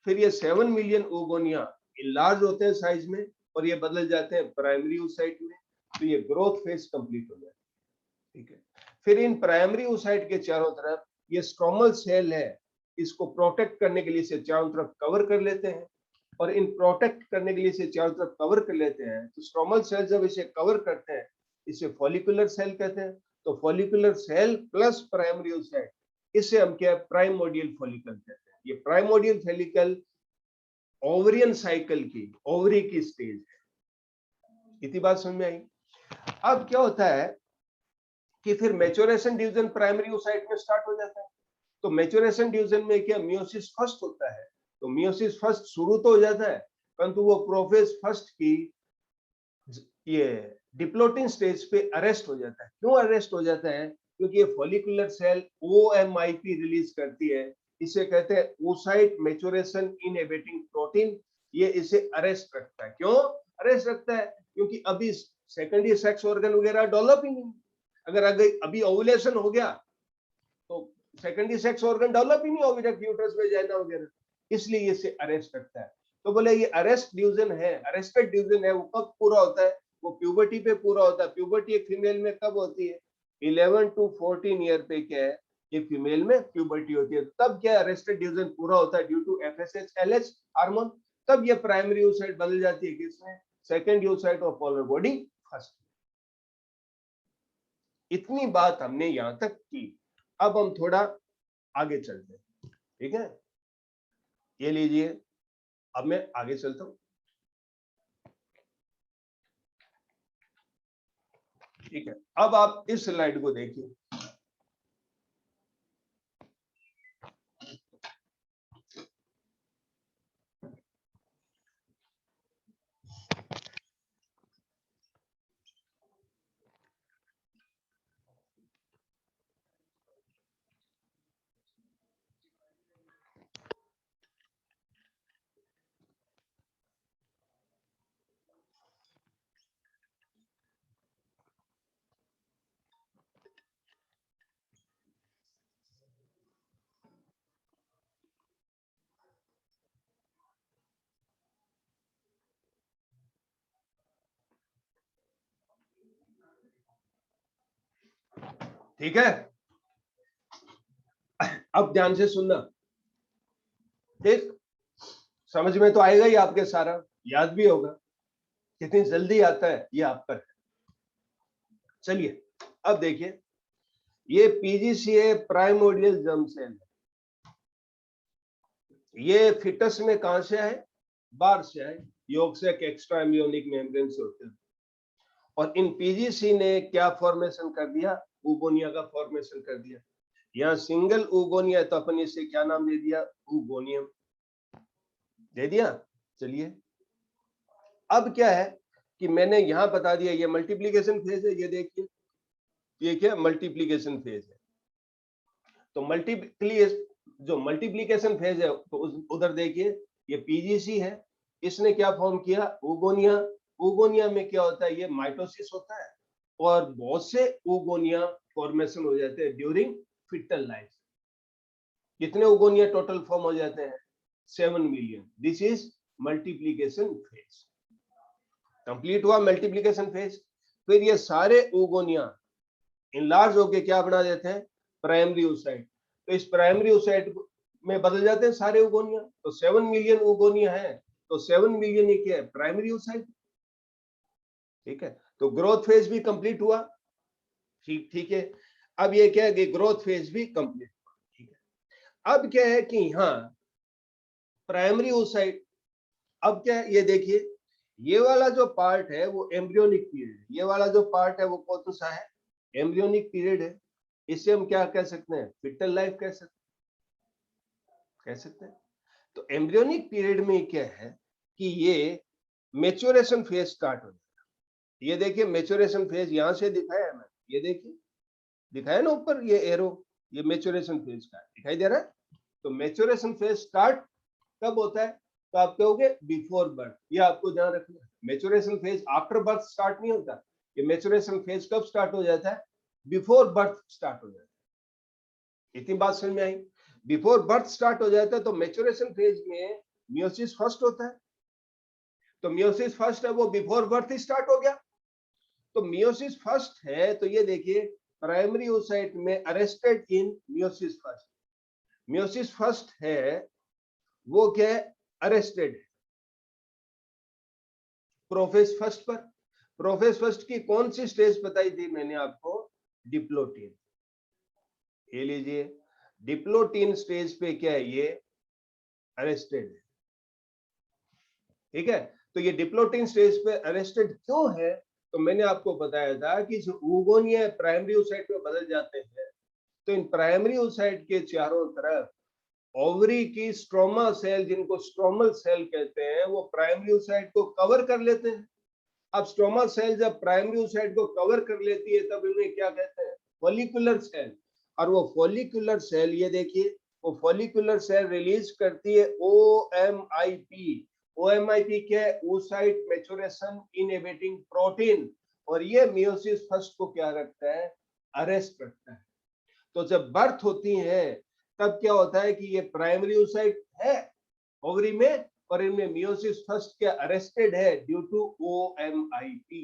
फिर ये 7 मिलियन oogonia इनलार्ज होते हैं साइज में, और ये बदल जाते हैं प्राइमरी oocyte में, तो ये ग्रोथ फेज कंप्लीट हो जाता है। ठीक है, फिर इन प्राइमरी oocyte के चारों तरफ ये स्ट्रोमल सेल है, इसको प्रोटेक्ट करने के लिए इसे चारों तरफ कवर कर लेते हैं, और इन प्रोटेक्ट करने के लिए इसे चारों तरफ कवर कर लेते हैं। तो स्ट्रोमल सेल जब इसे कवर करते हैं, इसे फॉलिकुलर सेल कहते हैं। तो follicular cell plus primary oocyte, इसे हम क्या प्राइमोडियल फॉलिकल कहते हैं। ये प्राइमोडियल फॉलिकल ओवरियन साइकिल की ओवरी की स्टेज है। इतनी बात समझ में आई। अब क्या होता है कि फिर मैच्योरेशन डिवीजन प्राइमरी oocyte में स्टार्ट हो जाता है। तो मैच्योरेशन डिवीजन में क्या मियोसिस फर्स्ट होता है। तो मियोसिस फर्स्ट शुरू तो हो जाता है, परंतु वो प्रोफेज फर्स्ट की ये डिप्लोटिंग स्टेज पे अरेस्ट हो जाता है। क्यों अरेस्ट हो जाता है, क्योंकि ये फॉलिकुलर सेल ओएमआईपी रिलीज करती है, इसे कहते हैं oocyte मैच्योरेशन इनहिबिटिंग प्रोटीन। ये इसे अरेस्ट रखता है। क्यों अरेस्ट रखता है, क्योंकि अभी सेकेंडरी सेक्स ऑर्गन वगैरह डेवलप ही नहीं। अगर अभी ओवुलेशन हो गया तो सेकेंडरी सेक्स ऑर्गन डेवलप ही नहीं होगा, यूट्रस में जाना वगैरह, इसलिए इसे अरेस्ट रखता है। तो बोले ये अरेस्ट डिवीजन है, अरेस्टेड डिवीजन है, वो कब पूरा होता है, वो प्यूबर्टी पे पूरा होता है। प्यूबर्टी एक फीमेल में कब होती है, 11 to 14 ईयर पे क्या है, ये फीमेल में प्यूबर्टी होती है। तब क्या अरेस्टेड डिवीजन पूरा होता है due to FSH LH hormone. तब ये प्राइमरी oocyte बदल जाती है किसमें, secondary oocyte of polar body first. इतनी बात हमने यहां तक की। अब हम थोड़ा आगे चलते हैं। ठीक है, ये लीजिए, अब मैं आगे चलता हूं। ठीक है, अब आप इस स्लाइड को देखिए। ठीक है, अब ध्यान से सुनना। ठीक, समझ में तो आएगा ही, आपके सारा याद भी होगा। कितनी जल्दी आता है ये आप पर है। चलिए अब देखिए, ये पीजीसीए प्राइमोडियल जर्म सेल है। ये फिटस में कहां से आए, बाहर से आए, योग से एक्स्ट्रा एम्ब्रियोनिक मेम्ब्रेन से होते हैं। और इन पीजीसी ने क्या फॉर्मेशन कर दिया, oogonia का फॉर्मेशन कर दिया। यहाँ सिंगल oogonia है, तो अपन इसे क्या नाम दे दिया, ओगोनियम दे दिया। चलिए अब क्या है कि मैंने यहां बता दिया, ये मल्टीप्लीकेशन फेज है। ये देखिए, ये क्या मल्टीप्लीकेशन फेज है। तो जो मल्टीप्लीकेशन फेज है, तो उधर देखिए, ये पीजीसी है, इसने क्या फॉर्म किया, oogonia। oogonia में क्या होता है, ये माइटोसिस होता है, और बहुत से oogonia फॉर्मेशन हो जाते हैं ड्यूरिंग फिटल लाइफ। कितने oogonia टोटल फॉर्म हो जाते हैं, 7 million. This is multiplication phase. Complete हुआ मल्टीप्लीकेशन फेज। फिर ये सारे oogonia इनलार्ज होके क्या बना देते हैं, प्राइमरी oocyte। तो इस प्राइमरी oocyte में बदल जाते हैं सारे oogonia। तो 7 मिलियन oogonia है, तो 7 मिलियन ये क्या है, प्राइमरी oocyte। ठीक है, तो ग्रोथ फेज भी कंप्लीट हुआ। ठीक ठीक है, अब ये क्या है कि ग्रोथ फेज भी कंप्लीट हुआ। ठीक है, अब क्या है कि यहाँ प्राइमरी oocyte, अब क्या है, ये देखिए, ये वाला जो पार्ट है वो एम्ब्रियोनिक पीरियड, ये वाला जो पार्ट है वो कौन सा है, एम्ब्रियोनिक पीरियड है। इसे हम क्या कह सकते हैं, फिटल लाइफ कह सकते हैं। तो एम्ब्रियोनिक पीरियड में क्या है कि ये मैच्योरेशन फेज स्टार्ट हो जाता है। ये देखिए मैच्योरेशन फेज यहां से दिखाया है मैंने, ये देखिए दिखाया ना ऊपर ये एरो, ये मैच्योरेशन फेज का दिखाई दे रहा है। तो मैच्योरेशन फेज स्टार्ट कब होता है? तो आप कहोगे बिफोर बर्थ, ये आपको ध्यान रखना है। Maturation phase after birth start नहीं होता, ये मैच्योरेशन फेज कब स्टार्ट हो जाता है? बिफोर बर्थ स्टार्ट हो जाता है। इतनी बात समझ में आई? बिफोर बर्थ स्टार्ट हो जाता है, तो मैच्योरेशन फेज में मियोसिस फर्स्ट होता है, तो मियोसिस फर्स्ट है वो बिफोर बर्थ ही स्टार्ट हो गया। तो मियोसिस फर्स्ट है, तो ये देखिए प्राइमरी oocyte में arrested in meiosis first, meiosis first है वो क्या है? अरेस्टेड प्रोफेज फर्स्ट पर। प्रोफेज फर्स्ट की कौन सी स्टेज बताई थी मैंने आपको? डिप्लोटीन। ये लीजिए, डिप्लोटीन स्टेज पे क्या है? ये अरेस्टेड है, ठीक है। तो ये डिप्लोटीन स्टेज पे अरेस्टेड क्यों है? तो मैंने आपको बताया था कि जो oogonia प्राइमरी oocyte में बदल जाते हैं, तो इन प्राइमरी oocyte के चारों तरफ ओवरी की स्ट्रोमा सेल, जिनको स्ट्रोमल सेल कहते हैं, वो प्राइमरी oocyte को कवर कर लेते हैं। अब स्ट्रोमा सेल जब प्राइमरी oocyte को कवर कर लेती है, तब इन्हें क्या कहते हैं? Follicular cell. और वो फॉलिकुलर सेल, ये देखिए, वो फॉलिकुलर सेल रिलीज करती है OMIP। OMIP क्या है? oocyte maturation inhibiting protein. और ये मियोसिस फर्स्ट को क्या रखता है? अरेस्ट रखता है। तो जब बर्थ होती है, तब क्या होता है कि ये प्राइमरी oocyte है ओवरी में, और इनमें मियोसिस फर्स्ट क्या अरेस्टेड है ड्यू टू OMIP।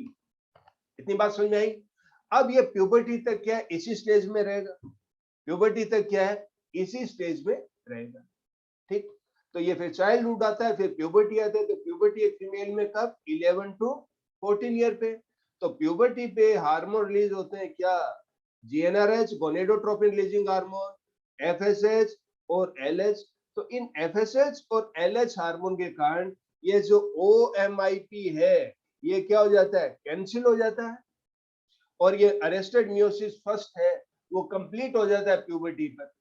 इतनी बात समझ में आई? अब ये प्यूबर्टी तक क्या है? इसी स्टेज में रहेगा। प्यूबर्टी तक क्या है? इसी स्टेज में रहेगा, ठीक। तो ये फिर चाइल्डहुड आता है, फिर प्यूबर्टी आता है। तो प्यूबर्टी एक फीमेल में कब? 11 to 14 ईयर पे। तो प्यूबर्टी पे हार्मोन रिलीज होते हैं क्या? GnRH gonadotropin releasing hormone, FSH और LH। तो इन FSH और LH हार्मोन के कारण ये जो OMIP है, ये क्या हो जाता है? कैंसिल हो जाता है, और ये अरेस्टेड मियोसिस फर्स्ट है वो कंप्लीट हो जाता है प्यूबर्टी पर।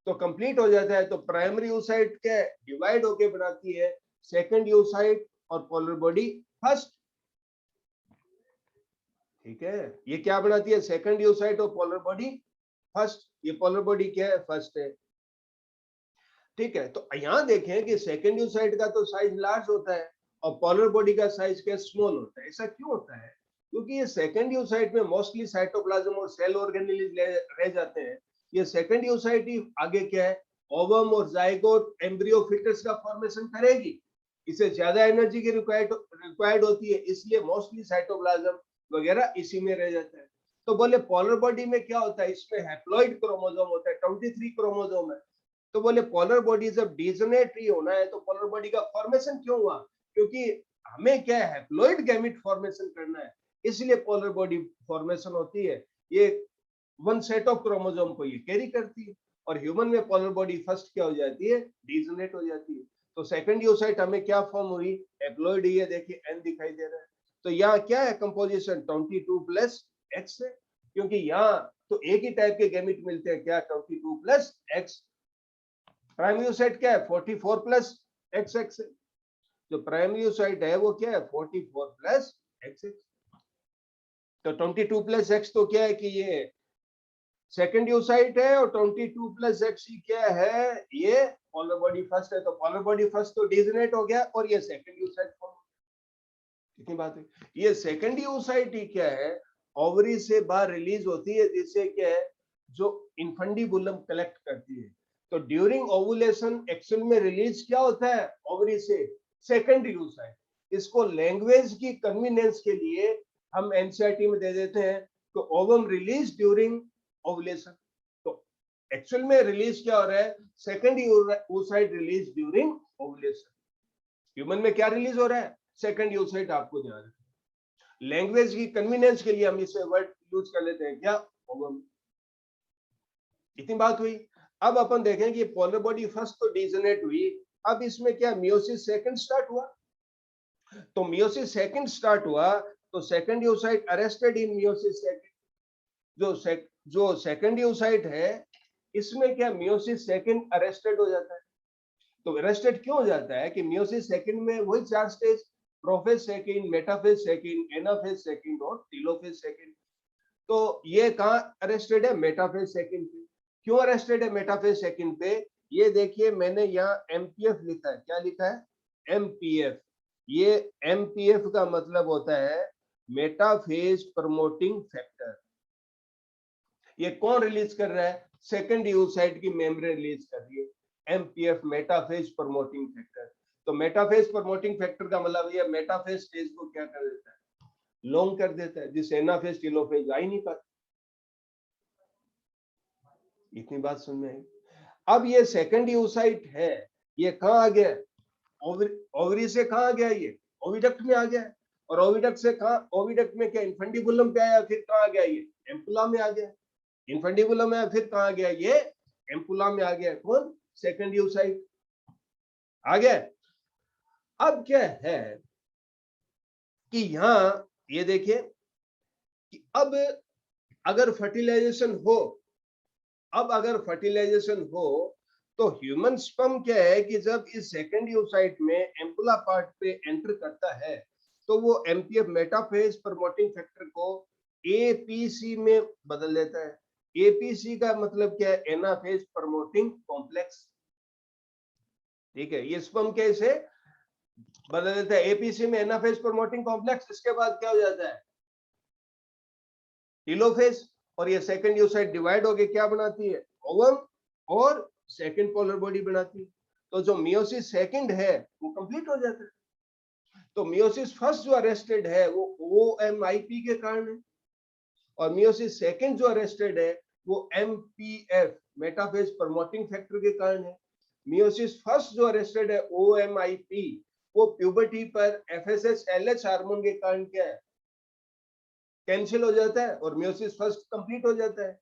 तो कंप्लीट हो जाता है, तो प्राइमरी oocyte के डिवाइड होके बनाती है सेकंड oocyte और पोलर बॉडी फर्स्ट, ठीक है। ये क्या बनाती है? सेकंड oocyte और पोलर बॉडी फर्स्ट। ये पोलर बॉडी क्या है? फर्स्ट है, ठीक है। तो यहां देखें कि सेकंड oocyte का तो साइज लार्ज होता है और पोलर बॉडी का साइज क्या? स्मॉल होता है। ऐसा क्यों होता है? क्योंकि ये सेकंड oocyte में मोस्टली साइटोप्लाज्म और सेल ऑर्गेनेल रह जाते हैं। ये सेकंड oocyte ही आगे क्या है? ओवम और जाइगोट एम्ब्रियो फिटस का फॉर्मेशन करेगी। इसे ज्यादा एनर्जी की रिक्वायर्ड होती है, इसलिए मोस्टली साइटोप्लाज्म वगैरह इसी में रह जाता है। तो बोले पोलर बॉडी में क्या होता है? इसमें हैप्लॉइड क्रोमोसोम होता है, 23 क्रोमोसोम है। तो बोले पोलर बॉडी जब डिजनरेट ही होना है, तो पोलर बॉडी का फॉर्मेशन क्यों हुआ? क्योंकि हमें क्या है? हैप्लॉइड गैमेट फॉर्मेशन करना है, इसलिए पोलर बॉडी फॉर्मेशन होती है। ये वन सेट ऑफ क्रोमोसोम को ये कैरी करती है, और ह्यूमन में पोलर बॉडी फर्स्ट क्या हो जाती है? डिजनरेट हो जाती है। तो सेकंड oocyte हमें क्या फॉर्म हुई? हैप्लॉइड ही है, देखिए N दिखाई दे रहा है। तो यहाँ क्या है कंपोजिशन? 22 प्लस X है, क्योंकि यहाँ तो एक ही टाइप के गैमेट मिलते हैं, क्या? 22 प्लस X। प्राइमरी oocyte क्या है? 44 प्लस XX है। जो प्राइमरी oocyte है वो क्या है? 44 प्लस XX। तो 22 प्लस X तो क्या है कि ये सेकंड oocyte है, और 22 प्लस X क्या है? ये पोलर बॉडी फर्स्ट है। तो पोलर बॉडी फर्स्ट तो डिजनरेट हो गया, और ये सेकंड oocyte फॉर्म। कितनी बात है? ये सेकंड oocyte ही क्या है? ओवरी से बाहर रिलीज होती है, जिससे क्या है? जो इन्फंडिबुलम कलेक्ट करती है। तो ड्यूरिंग ओवुलेशन एक्चुअल में रिलीज क्या होता है ओवरी से? Secondary oocyte। इसको लैंग्वेज की कन्वीनियंस के लिए हम एनसीईआरटी में दे देते हैं, तो ओवम रिलीज ड्यूरिंग ओवुलेशन। तो एक्चुअल में रिलीज क्या हो रहा है? Secondary oocyte release during ovulation. Human में क्या रिलीज हो रहा है? Second oocyte। आपको ध्यान रखना, लैंग्वेज की कन्वीनियंस के लिए हम इसे वर्ड यूज कर लेते हैं, क्या? ओवम। इतनी बात हुई। अब अपन देखें कि पोलर बॉडी फर्स्ट तो डिजनरेट हुई, अब इसमें क्या मियोसिस सेकंड स्टार्ट हुआ। तो मियोसिस सेकंड स्टार्ट हुआ, तो second oocyte arrested in meiosis second. जो सेकंड oocyte है, इसमें क्या मियोसिस सेकंड अरेस्टेड हो जाता है। तो अरेस्टेड क्यों हो जाता है? कि मियोसिस सेकंड में वही चार stage, prophase second, metaphase second, anaphase second और टेलोफेज सेकंड। तो ये कहां अरेस्टेड है? मेटाफेज सेकंड पे। क्यों अरेस्टेड है मेटाफेज सेकंड पे? ये देखिए मैंने यहाँ एमपीएफ लिखा है, क्या लिखा है? एमपीएफ। ये एमपीएफ का मतलब होता है मेटाफेज प्रमोटिंग फैक्टर। ये कौन रिलीज कर रहा है? सेकंड यूसाइट की मेम्ब्रेन रिलीज कर रही है एमपीएफ, मेटाफेज प्रमोटिंग फैक्टर। तो मेटाफेज प्रमोटिंग फैक्टर का मतलब ये मेटाफेज स्टेज को क्या कर देता है? लॉन्ग कर देता है, जिससे एनाफेज टेलोफेज आ ही नहीं पाता। इतनी बात समझ में आई? अब ये सेकंड यूसाइट है, ये कहाँ आ गया? ओवरी से कहाँ आ गया? ये ओविडक्ट में आ गया। और ओविडक्ट से कहाँ? ओविडक्ट में क्या इन्फेंडिबुलम पे आया, फिर कहाँ आ गया? ये एम्पुला में आ गया। इन्फेंडिबुलम है, फिर कहाँ आ गया? ये एम्पुला में आ गया। कौन? सेकंड यूसाइट आ गया। अब क्या है कि यहां ये देखिए कि अब अगर फर्टिलाइजेशन हो, तो ह्यूमन स्पर्म क्या है कि जब इस सेकंड यूसाइट में एम्पुला पार्ट पे एंटर करता है तो वो एमपीएफ, मेटाफेज प्रमोटिंग फैक्टर को एपीसी में बदल देता है। एपीसी का मतलब क्या है? Anaphase promoting complex. ठीक है, ये स्पर्म कैसे बदल देता है? एपीसी में एनाफेज प्रमोटिंग कॉम्प्लेक्स। इसके बाद क्या हो जाता है? टेलोफेज। और ये सेकंड यूसाइट डिवाइड होके क्या बनाती है? ओवम और सेकंड पोलर बॉडी बनाती है। तो जो मियोसिस सेकंड है वो कंप्लीट हो जाता है। तो मियोसिस फर्स्ट जो अरेस्टेड है वो ओएमआईपी के कारण है, और मियोसिस सेकंड जो अरेस्टेड है वो एमपीएफ, मेटाफेज प्रमोटिंग फैक्टर के कारण है। मियोसिस फर्स्ट जो अरेस्टेड है ओएमआईपी, वो प्यूबर्टी पर एफएसएच एलएच हार्मोन के कारण क्या है? कैंसिल हो जाता है और मियोसिस फर्स्ट कंप्लीट हो जाता है।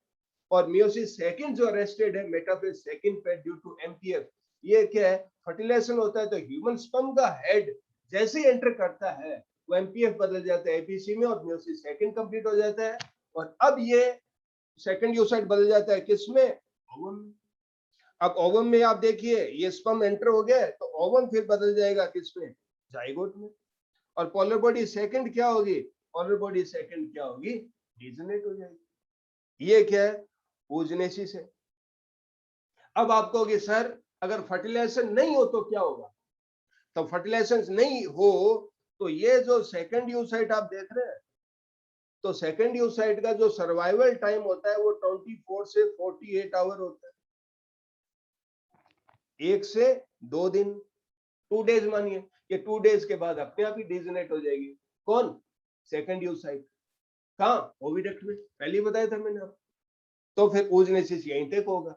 और मियोसिस सेकंड जो अरेस्टेड है मेटाफेज सेकंड पे ड्यू टू एमपीएफ, ये क्या है? फर्टिलाइजेशन होता है तो ह्यूमन स्पर्म का हेड जैसे ही एंटर करता है वो एमपीएफ बदल जाता है एपीसी में और मियोसिस सेकंड कंप्लीट हो जाता है। और अब ये सेकंड यूसाइट बदल जाता है किसमें? ओवम। अब ओवम में आप देखिए ये स्पर्म एंटर हो गया तो ओवम फिर बदल जाएगा किसमें? जाइगोट में। और पोलर बॉडी सेकंड क्या होगी? पोलर बॉडी सेकंड क्या होगी? डीजनरेट हो जाएगी। ये क्या है? ओजनेसिस है। अब आप कहोगे सर अगर फर्टिलाइजेशन नहीं हो तो क्या होगा? तो फर्टिलाइजेशन नहीं हो तो ये जो सेकंड यूसाइट आप देख रहे हैं, तो सेकंड यूसाइट का जो सर्वाइवल टाइम होता है वो 24 से 48 आवर होता है। 1 से 2 दिन, 2 डेज मानिए कि 2 डेज के बाद अपने आप ही डीजनरेट हो जाएगी। कौन? Second oocyte. कहां? ओविडक्ट में, पहले ही बताया था मैंने आपको। तो फिर oogenesis यहीं तक होगा।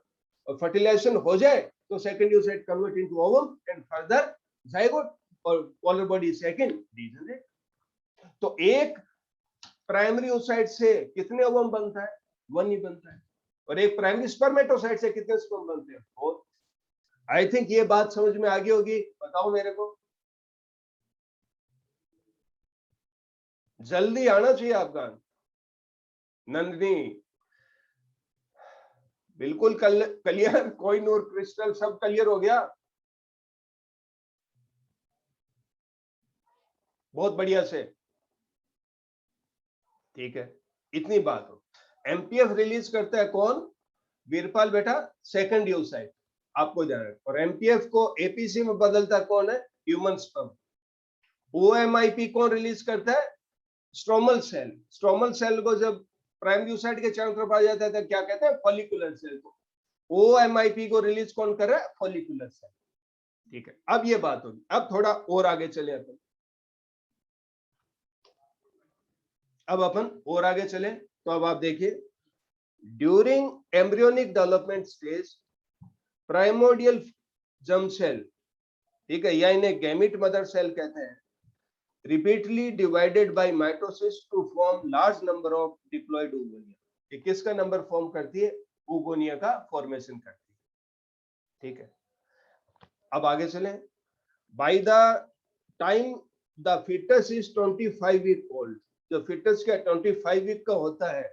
और फर्टिलाइजेशन हो जाए तो second oocyte convert into ovum and further zygote, और पोलर बॉडी सेकंड डीजनरेट। तो एक प्राइमरी oocyte से कितने ओवम बनता है? 1 ही बनता है। और एक प्राइमरी स्पर्मेटोसाइट से कितने स्पर्म बनते हैं? 4। आई थिंक ये बात समझ में आ गई होगी, बताओ मेरे को। जल्दी आना चाहिए आपका। नंदिनी बिल्कुल क्लियर, कॉइन और क्रिस्टल सब क्लियर हो गया। बहुत बढ़िया से, ठीक है, इतनी बात हो। एमपीएफ रिलीज करता है कौन? वीरपाल बेटा, सेकंड यूसाइट, आपको जाना है। और एमपीएफ को एपीसी में बदलता कौन है? Human sperm. ओएमआईपी कौन रिलीज करता है? Stromal cell. स्ट्रोमल सेल को जब प्राइमरी यूसाइट के चारों तरफ आ जाता है तो क्या कहते हैं? फॉलिकुलर सेल को। ओएमआईपी को रिलीज कौन कर रहा है? Follicular cell. ठीक है, अब ये बात होगी। अब थोड़ा और आगे चले अपन। अब अपन और आगे चले तो अब आप देखिए, during embryonic development stage primordial germ cell, ठीक है, या इन्हें गैमिट मदर सेल कहते हैं, repeatedly divided by mitosis to form large number of diploid oogonia. ये किसका नंबर फॉर्म करती है? ओगोनिया का फॉर्मेशन करती है। ठीक है, अब आगे चलें। By the time the foetus is 25 week old, जो फिटस का 25 वीक का होता है,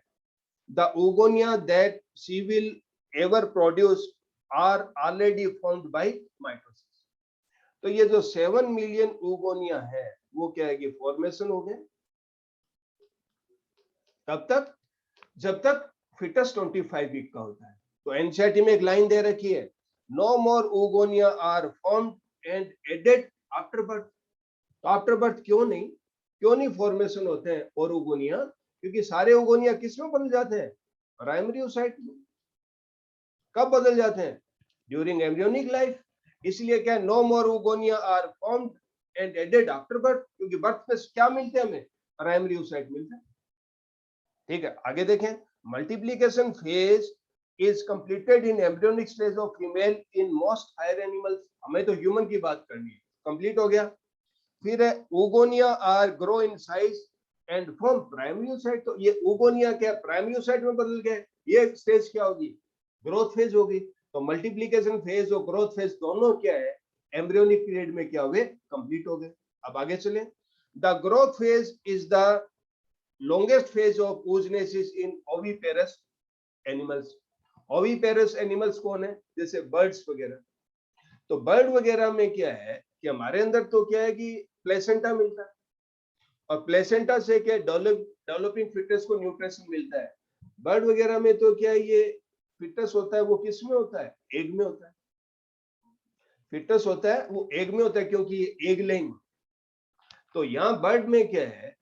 the oogonia that she will ever produce are already formed by mitosis। तो ये जो 7 मिलियन oogonia है वो क्या है कि फॉर्मेशन हो गए। तब तक जब तक फिटस 25 वीक का होता है। तो एनसीईआरटी में एक लाइन दे रखी है, no more oogonia are formed and added after birth. तो आफ्टर बर्थ क्यों नहीं फॉर्मेशन होते हैं और oogonia? क्योंकि सारे oogonia किस में बदल जाते हैं? प्राइमरी oocyte में। कब बदल जाते हैं? During embryonic life. इसलिए क्या, no more oogonia are formed and added after birth, क्योंकि बर्थ में क्या मिलते हैं हमें? प्राइमरी oocyte मिलते हैं। ठीक है, आगे देखें। Multiplication phase is completed in embryonic stage of female in most higher animals. हमें तो ह्यूमन की बात करनी है, कंप्लीट हो गया। फिर है oogonia are grow in size and from primary oocyte। तो ये oogonia क्या प्राइमरी oocyte में बदल गए, ये स्टेज क्या होगी? ग्रोथ फेज होगी। तो मल्टीप्लीकेशन फेज और ग्रोथ फेज दोनों क्या है? एम्ब्रियोनिक पीरियड में क्या हुए? कंप्लीट हो गए। अब आगे चले। The growth phase is the longest phase of oogenesis in oviparous animals। oviparous animals कौन है? जैसे बर्ड्स वगैरह। तो बर्ड वगैरह में क्या है कि हमारे अंदर तो क्या है कि प्लेसेंटा मिलता है, और प्लेसेंटा से क्या डेवलपिंग फिटस को न्यूट्रिशन मिलता है। बर्ड वगैरह में तो क्या है, ये फिटस होता है वो किस में होता है? एग में होता है। फिटस होता है वो एग में होता है, क्योंकि ये एग लेइंग। तो यहाँ बर्ड में क्या है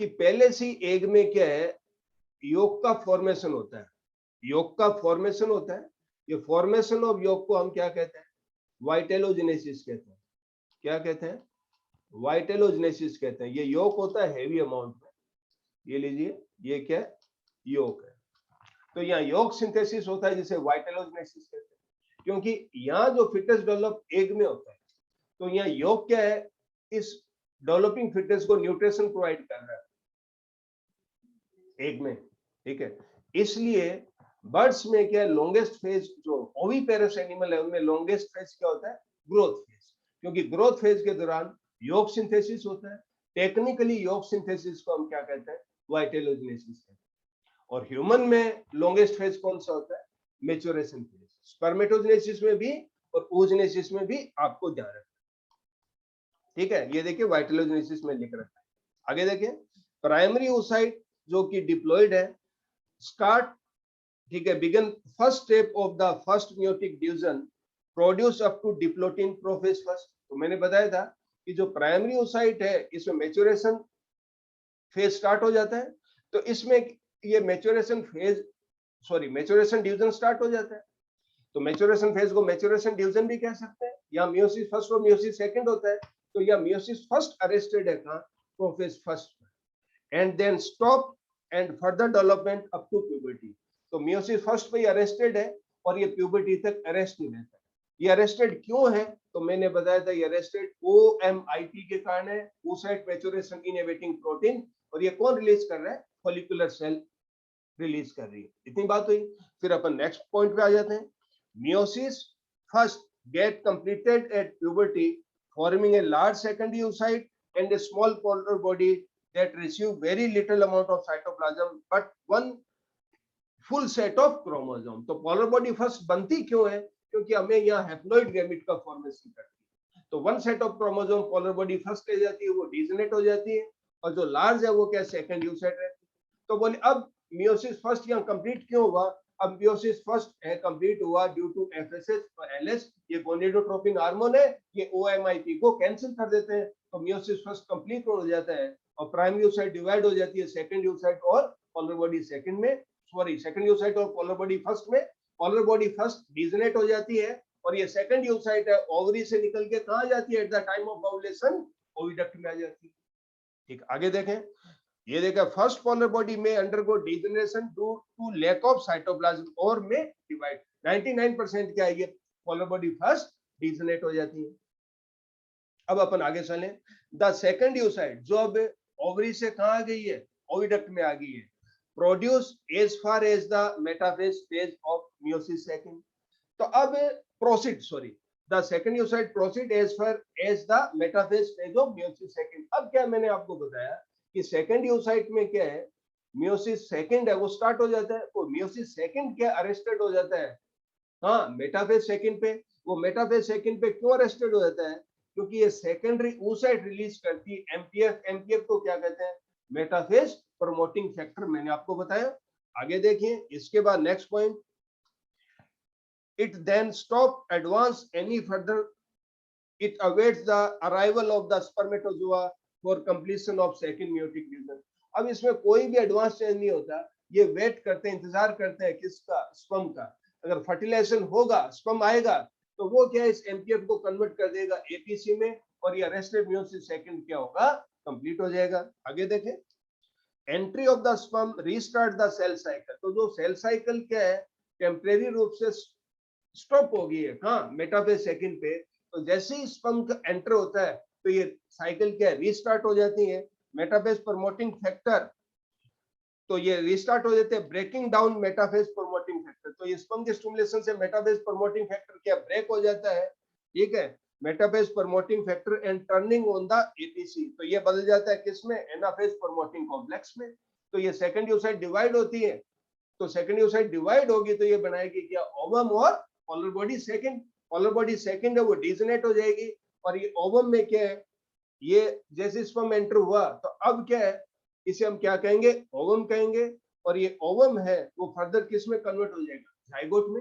कि पहले से एग में क्या है, योग का फॉर्मेशन होता है। योग का फॉर्मेशन होता है। ये फॉर्मेशन ऑफ योग को हम क्या कहते हैं? वाइटेलोजेनेसिस कहते हैं। क्या कहते हैं? वाइटेलोजेनेसिस कहते हैं। ये योग होता है हेवी अमाउंट में। ये लीजिए, ये क्या है? योग है। तो यहाँ योग सिंथेसिस होता है जिसे वाइटेलोजेनेसिस कहते हैं, क्योंकि यहाँ जो फिटस डेवलप एग में होता है। तो यहाँ योग क्या है? इस डेवलपिंग फिटस को न्यूट्रिशन प्रोवाइड कर रहा है एग में। ठीक है, इसलिए बर्ड्स में क्या है, लॉन्गेस्ट फेज जो ओविपेरस एनिमल है उनमें लॉन्गेस्ट फेज क्या होता है? Growth phase. क्योंकि ग्रोथ फेज के दौरान योग सिंथेसिस होता है। टेक्निकली योग सिंथेसिस को हम क्या कहते हैं? वाइटेलोजेनेसिस कहते हैं। और ह्यूमन में लॉन्गेस्ट फेज कौन सा होता है? Maturation phase. स्पर्मेटोजेनेसिस में भी और oogenesis में भी आपको ध्यान रखना। ठीक है, ये देखिए वाइटेलोजेनेसिस में लिख रखा है। आगे देखिए, प्राइमरी oocyte जो कि डिप्लॉयड है, स्टार्ट, ठीक है, begin first step of the first meiotic division, produce up to diplotene prophase first. तो मैंने बताया था कि जो प्राइमरी oocyte है इसमें मैच्योरेशन फेज स्टार्ट हो जाता है। तो इसमें ये maturation phase, sorry, maturation division start हो जाता है। तो मैच्योरेशन फेज को मैच्योरेशन डिवीजन भी कह सकते हैं। या मियोसिस फर्स्ट और मियोसिस सेकंड होता है। तो या मियोसिस फर्स्ट अरेस्टेड है कहां? Prophase first, and then stop and further development up to puberty. तो मियोसिस फर्स्ट पे अरेस्टेड है और ये प्यूबर्टी तक अरेस्ट ही रहता है। ये अरेस्टेड क्यों है? तो मैंने बताया था ये अरेस्टेड OMIP के कारण है, oocyte maturation inhibiting protein। और ये कौन रिलीज कर रहा है? फॉलिकुलर सेल रिलीज कर रही है। इतनी बात हुई। फिर अपन नेक्स्ट पॉइंट पे आ जाते हैं। Meiosis first gate completed at puberty, forming a large secondary oocyte and a small polar body that receive very little amount of cytoplasm but one full set of chromosome। तो polar body first बनती क्यों है? क्योंकि हमें यहाँ haploid gamete का formation करती है। तो one set of chromosome polar body first ले जाती है, वो डीजेनेट हो जाती है, और जो लार्ज है वो क्या सेकंड यूसेट रहती है। तो बोले अब मियोसिस फर्स्ट यहाँ कंप्लीट क्यों हुआ? अब मियोसिस फर्स्ट है कंप्लीट हुआ ड्यू टू एफएसएच और एलएस, ये गोनेडोट्रोपिन हार्मोन है, ये ओएमआईपी को कैंसिल कर देते हैं। तो मियोसिस फर्स्ट कंप्लीट हो जाता है और प्राइमरी oocyte डिवाइड हो जाती है सेकंड oocyte और पोलर बॉडी सेकंड में, सॉरी सेकंड oocyte और पोलर बॉडी फर्स्ट में। पोलर बॉडी फर्स्ट डीजेनेट हो जाती है और ये सेकंड oocyte है ओवरी से निकल के कहां जाती है? At the time of ovulation oviduct में आ जाती है। ठीक, आगे देखें। ये देखा, फर्स्ट पोलर बॉडी में undergo degeneration due to lack of cytoplasm और में डिवाइड। 99% क्या है, ये पोलर बॉडी फर्स्ट डिजेनरेट हो जाती है। अब अपन आगे चलें। द सेकंड oocyte जो अब ओवरी से कहां आ गई है? ओविडक्ट में आ गई है, produce as far as the metaphase stage of meiosis second. तो अब proceed, sorry, the second oocyte proceed as far as the metaphase stage of meiosis second. अब क्या मैंने आपको बताया कि सेकंड oocyte में क्या है, मियोसिस सेकंड है वो स्टार्ट हो जाता है। वो मियोसिस सेकंड क्या अरेस्टेड हो जाता है? हाँ, मेटाफेज सेकंड पे। वो मेटाफेज सेकंड पे क्यों अरेस्टेड हो जाता है? क्योंकि ये सेकेंडरी oocyte रिलीज करती है एमपीएफ। एमपीएफ को क्या कहते हैं? मेटाफेज प्रमोटिंग फैक्टर, मैंने आपको बताया। आगे देखिए, इसके बाद next point, it then stop advance any further. It awaits the arrival of the spermatozoa for completion of second meiotic division. अब इसमें कोई भी एडवांस चेंज नहीं होता, ये वेट करते हैं, इंतजार करते हैं किसका, स्पर्म का। अगर फर्टिलाइजेशन होगा, स्पर्म आएगा, तो वो क्या है, इस एमपीएफ को कन्वर्ट कर देगा एपीसी में, और ये अरेस्टेड मियोसिस सेकंड क्या होगा, कंप्लीट हो जाएगा। आगे देखें, entry of the sperm restart the cell cycle. तो जो सेल साइकिल क्या है, टेम्परेरी रूप से स्टॉप हो गई है, हाँ, मेटाफेज सेकंड पे। तो जैसे ही स्पर्म का एंटर होता है तो ये साइकिल क्या है, रीस्टार्ट हो जाती है। मेटाफेज प्रमोटिंग फैक्टर, तो ये रीस्टार्ट हो जाते हैं, breaking down metaphase promoting factor. तो ये स्पर्म के स्टिमुलेशन से मेटाफेज प्रमोटिंग फैक्टर क्या ब्रेक हो जाता है, ठीक है, metaphase promoting factor and turning on the APC. तो ये बदल जाता है किसमें, एनाफेज प्रमोटिंग कॉम्प्लेक्स में। तो ये सेकंड यूसाइट डिवाइड होती है, तो सेकंड यूसाइट डिवाइड होगी तो ये बनाएगी क्या, ओवम और polar body second. Polar body second है वो डिजनेट हो जाएगी, और ये ओवम में क्या है, ये जैसे स्पर्म एंटर हुआ तो अब क्या है, इसे हम क्या कहेंगे, ओवम कहेंगे। और ये ओवम है वो फर्दर किस में कन्वर्ट हो जाएगा, जाइगोट में।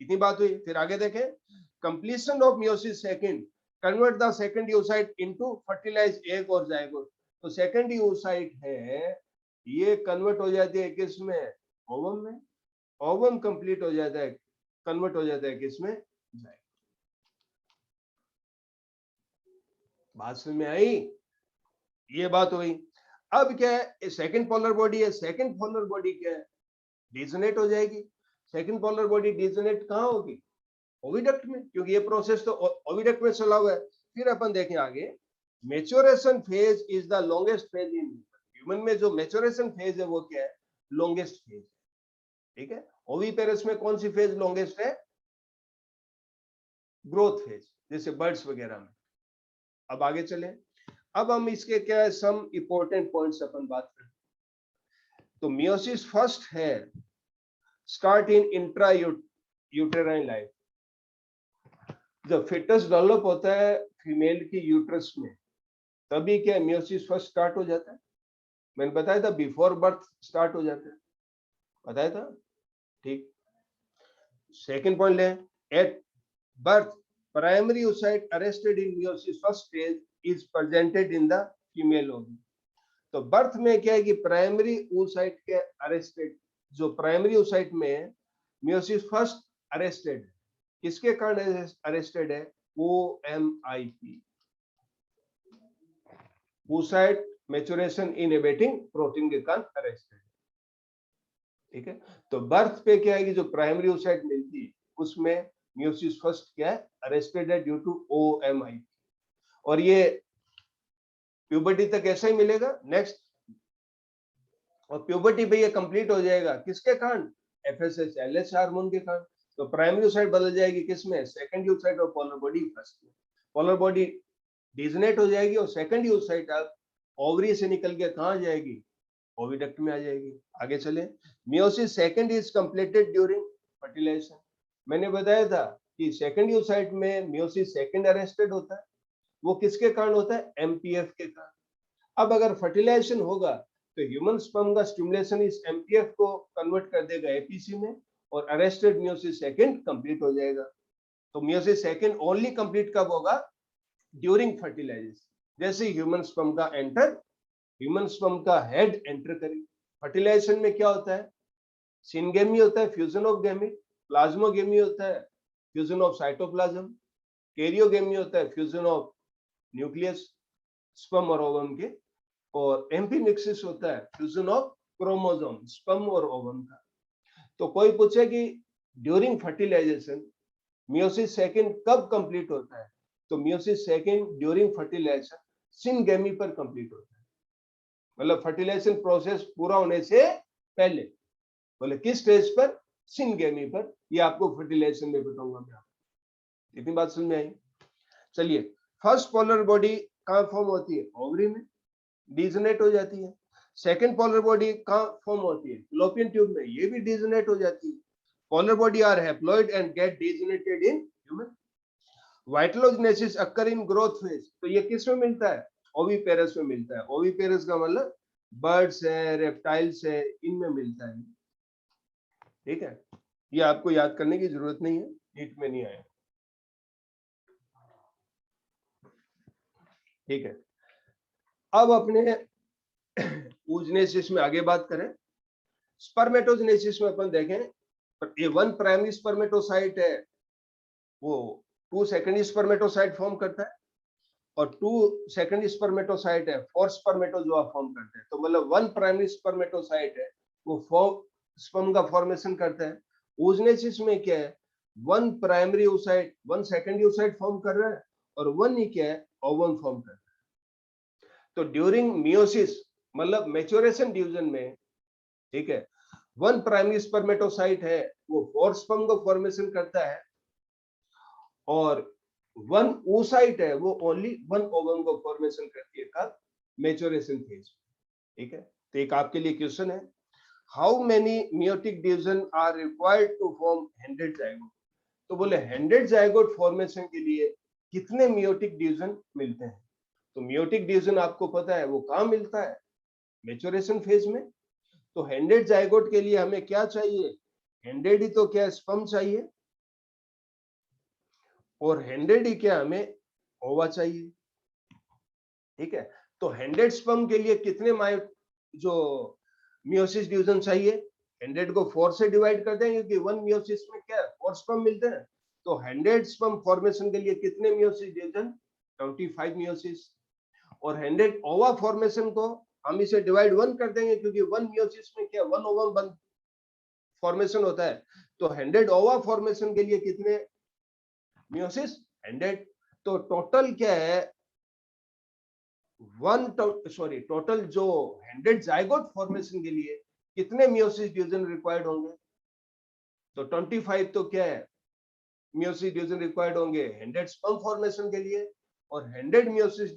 इतनी बात हुई। फिर आगे देखें, completion of meiosis second convert the second oocyte into fertilize egg और जाइगोट। तो सेकंड यूसाइट है, ये कन्वर्ट हो जाती है किसमें, ओवम में। ओवम कंप्लीट हो जाता है, कन्वर्ट हो जाता है किसमें, जाइगोट। बात समझ में आई, ये बात हुई। अब क्या है, सेकंड पोलर बॉडी है, सेकंड पोलर बॉडी क्या है, डिजनेट हो जाएगी। सेकंड पोलर बॉडी डिजनेट कहाँ होगी, ओविडक्ट में, क्योंकि ये प्रोसेस तो ओविडक्ट में चला हुआ है। फिर अपन देखें आगे, maturation phase is the longest phase in human में। जो मैच्योरेशन फेज है वो क्या है, लॉन्गेस्ट फेज, ठीक है। ओविपेरस में कौन सी फेज लॉन्गेस्ट है, ग्रोथ फेज, जैसे बर्ड्स वगैरह में। अब आगे चले, अब हम इसके क्या है, सम इंपॉर्टेंट पॉइंट्स अपन बात करें। तो मियोसिस फर्स्ट है start in intra uterine life. जब फिटस डेवलप होता है फीमेल की यूट्रस में, तभी क्या मियोसिस फर्स्ट स्टार्ट हो जाता है। मैंने बताया था बिफोर बर्थ स्टार्ट हो जाता है, बताया था, ठीक। सेकंड पॉइंट ले, at birth primary oocyte arrested in meiosis first stage is presented in the female ovum। तो बर्थ में क्या है कि प्राइमरी oocyte के अरेस्टेड, जो प्राइमरी oocyte में मियोसिस फर्स्ट अरेस्टेड, किसके कारण अरेस्टेड है, OMIP, oocyte maturation inhibiting protein के कारण अरेस्टेड, ठीक है। तो बर्थ पे क्या है कि जो प्राइमरी oocyte मिलती है उसमें मियोसिस फर्स्ट क्या है, अरेस्टेड है ड्यू टू OMIP। और ये प्यूबर्टी तक ऐसा ही मिलेगा नेक्स्ट, और प्यूबर्टी पे ये कंप्लीट हो जाएगा किसके कारण, FSH LH हार्मोन के कारण। तो प्राइमरी oocyte बदल जाएगी किसमें, सेकंड oocyte और पोलर बॉडी फर्स्ट में। पोलर बॉडी डिजनेट हो जाएगी और सेकंड oocyte अब ओवरी से निकल के कहां जाएगी, ओविडक्ट में आ जाएगी। आगे चले, meiosis second is completed during fertilization. मैंने बताया था कि सेकंड oocyte में मियोसिस सेकंड अरेस्टेड होता है, वो किसके कारण होता है, MPF के कारण। अब अगर फर्टिलाइजेशन होगा तो ह्यूमन स्पर्म का स्टिमुलेशन इस MPF को कन्वर्ट कर देगा APC में, और अरेस्टेड मियोसिस सेकंड कंप्लीट हो जाएगा। तो मियोसिस सेकंड ओनली कंप्लीट कब होगा, ड्यूरिंग फर्टिलाइजेशन। जैसे ह्यूमन स्पर्म का एंटर, ह्यूमन स्पर्म का हेड एंटर करे। फर्टिलाइजेशन में क्या होता है, सिनगेमी होता है, फ्यूजन ऑफ गैमीट। प्लाज्मोगेमी होता है, फ्यूजन ऑफ साइटोप्लाज्म। कैरियोगेमी होता है, फ्यूजन ऑफ न्यूक्लियस स्पर्म और ओवम के। और एम्फीमिक्सिस होता है, फ्यूजन ऑफ क्रोमोसोम स्पर्म और ओवम का। तो कोई पूछे कि ड्यूरिंग फर्टिलाइजेशन मियोसिस सेकंड कब कंप्लीट होता है, तो meiosis second during fertilization syngamy पर कंप्लीट होता है, मतलब फर्टिलाइजेशन प्रोसेस पूरा होने से पहले। बोले किस स्टेज पर, सिनगेमी पर। ये आपको फर्टिलाइजेशन में बताऊंगा मैं आपको। इतनी बात समझ में आई। चलिए, फर्स्ट पोलर बॉडी कहां फॉर्म होती है, ओवरी में, डिजनेट हो जाती है। सेकंड पोलर बॉडी कहां फॉर्म होती है, फैलोपियन ट्यूब में, ये भी डिजनेट हो जाती है। Polar body are haploid and get degenerated in human. Vitellogenesis occur in growth phase. तो ये किस में मिलता है, ओविपेरस में मिलता है। ओविपेरस का मतलब बर्ड्स है, रेप्टाइल्स है, इनमें मिलता है, ठीक है। ये आपको याद करने की जरूरत नहीं है। नीट में नहीं आया। ठीक है, अब अपने oogenesis में आगे बात करें। स्पर्मेटोजेनेसिस में अपन देखें, ये 1 प्राइमरी स्पर्मेटोसाइट है, वो 2 सेकेंडरी स्पर्मेटोसाइट फॉर्म करता है, और 2 सेकेंडरी स्पर्मेटोसाइट है 4 स्पर्मेटोजोआ फॉर्म करते हैं। तो मतलब 1 प्राइमरी स्पर्मेटोसाइट है, वो स्पर्म का फॉर्मेशन करता है। oogenesis में क्या है, 1 primary oocyte 1 secondary oocyte form कर रहा है, और 1 ही क्या है, ओवम फॉर्म कर रहा है। तो ड्यूरिंग मियोसिस मतलब मैच्योरेशन डिवीजन में, ठीक है, 1 प्राइमरी स्पर्मेटोसाइट है, वो 4 स्पर्म का फॉर्मेशन करता है, और 1 oocyte है, वो ओनली 1 ओवम का फॉर्मेशन करती है कब, मैच्योरेशन फेज। ठीक है, तो एक आपके लिए क्वेश्चन है, how many meiotic division are required to form 100 zygote. तो बोले 100 जाइगोट फॉर्मेशन के लिए कितने मियोटिक डिवीजन मिलते हैं। तो मियोटिक डिवीजन आपको पता है वो कहाँ मिलता है, मैच्योरेशन फेज में। तो 100 जाइगोट के लिए हमें क्या चाहिए, 100 ही तो क्या स्पर्म चाहिए, और 100 ही क्या हमें ओवा चाहिए। ठीक है, तो 100 स्पर्म के लिए कितने जो मियोसिस डिवीजन चाहिए, 100 को 4 से डिवाइड कर देंगे, क्योंकि 1 मियोसिस में क्या 4 स्पर्म मिलते हैं। तो 100 स्पर्म फॉर्मेशन के लिए कितने मियोसिस डिवीजन, 25 मियोसिस। और 100 ओवा फॉर्मेशन को हम इसे डिवाइड 1 कर देंगे, क्योंकि 1 मियोसिस में क्या 1 ओवम फॉर्मेशन होता है। तो 100 ओवा फॉर्मेशन के लिए कितने मियोसिस, 100। तो टोटल क्या है, टोटल जो 100 जाइगोट फॉर्मेशन के लिए कितने मियोसिस डिवीजन रिक्वायर्ड होंगे। तो 25 तो क्या है, मियोसिस डिवीजन रिक्वायर्ड होंगे 100 स्पर्म फॉर्मेशन के लिए, और 100 मियोसिस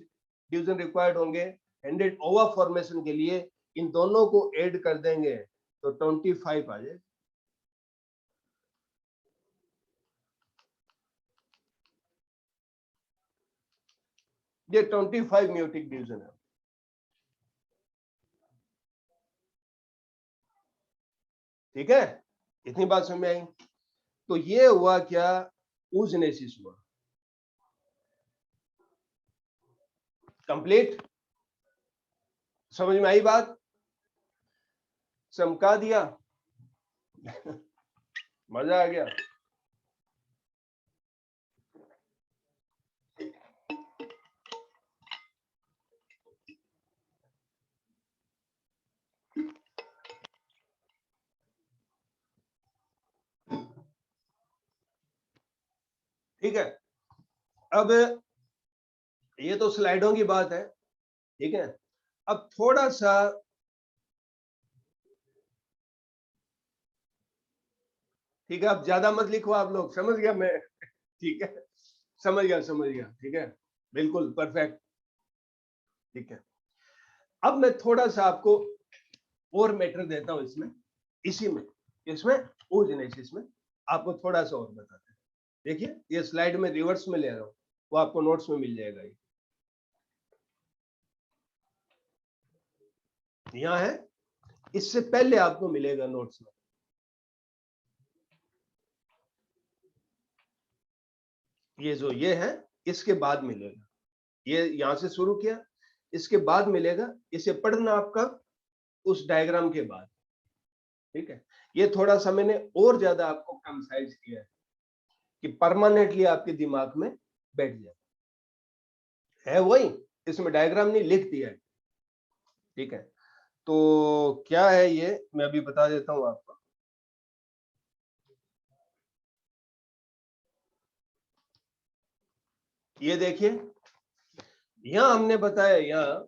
डिवीजन रिक्वायर्ड होंगे 100 ओवा फॉर्मेशन के लिए। इन दोनों को ऐड कर देंगे तो 25 आ जाए। ये 25 मियोटिक डिवीजन है। ठीक है, इतनी बात समझ में आई। तो ये हुआ क्या, oogenesis हुआ। कंप्लीट, समझ में आई बात, चमका दिया मजा आ गया। ठीक है, अब ये तो स्लाइडों की बात है। ठीक है, अब थोड़ा सा ठीक है, अब ज्यादा मत लिखो आप लोग, समझ गया मैं। ठीक है, समझ गया समझ गया, ठीक है, बिल्कुल परफेक्ट। ठीक है, अब मैं थोड़ा सा आपको और मैटर देता हूं इसमें, इसी में, इसमें oogenesis में आपको थोड़ा सा और बताते हैं। देखिए, ये स्लाइड में रिवर्स में ले रहा हूं, वो आपको नोट्स में मिल जाएगा। ये यहाँ है, इससे पहले आपको मिलेगा नोट्स में। ये जो ये है, इसके बाद मिलेगा। ये यहां से शुरू किया, इसके बाद मिलेगा, इसे पढ़ना आपका उस डायग्राम के बाद। ठीक है, ये थोड़ा सा मैंने और ज्यादा आपको कंसाइज किया है कि परमानेंटली आपके दिमाग में बैठ जाए। है वही, इसमें डायग्राम नहीं, लिख दिया है। ठीक है, तो क्या है ये, मैं अभी बता देता हूं आपको। ये देखिए, यहां हमने बताया, यहां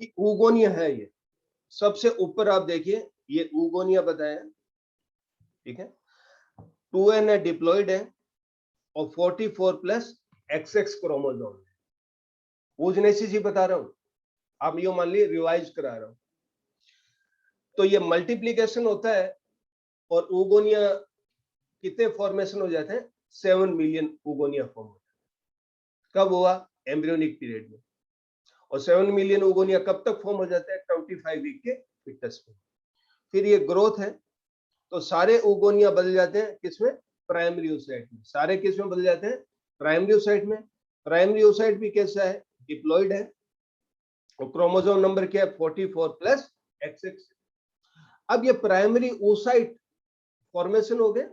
कि ऊगोनिया है। ये सबसे ऊपर आप देखिए, ये ऊगोनिया बताया। ठीक है, 2n है, डिप्लॉइड है, और 44 प्लस XX क्रोमोसोम है। oogenesis ही बता रहा हूं, आप ये मान ली रिवाइज करा रहा हूं। तो ये मल्टीप्लीकेशन होता है, और ऊगोनिया कितने फॉर्मेशन हो जाते हैं, 7 मिलियन ऊगोनिया फॉर्म होता है। कब हुआ, एम्ब्रियोनिक पीरियड में। और 7 मिलियन ऊगोनिया कब तक फॉर्म हो जाता है, 25 वीक के फिटनेस में। फिर ये ग्रोथ है, तो सारे ओगोनिया बदल जाते हैं किसमें? प्राइमरी oocyte में। सारे किसमें बदल जाते हैं? प्राइमरी oocyte में। प्राइमरी oocyte भी कैसा है? डिप्लॉइड है, और क्रोमोसोम नंबर क्या है? 44 प्लस XX। अब ये प्राइमरी oocyte फॉर्मेशन हो गए।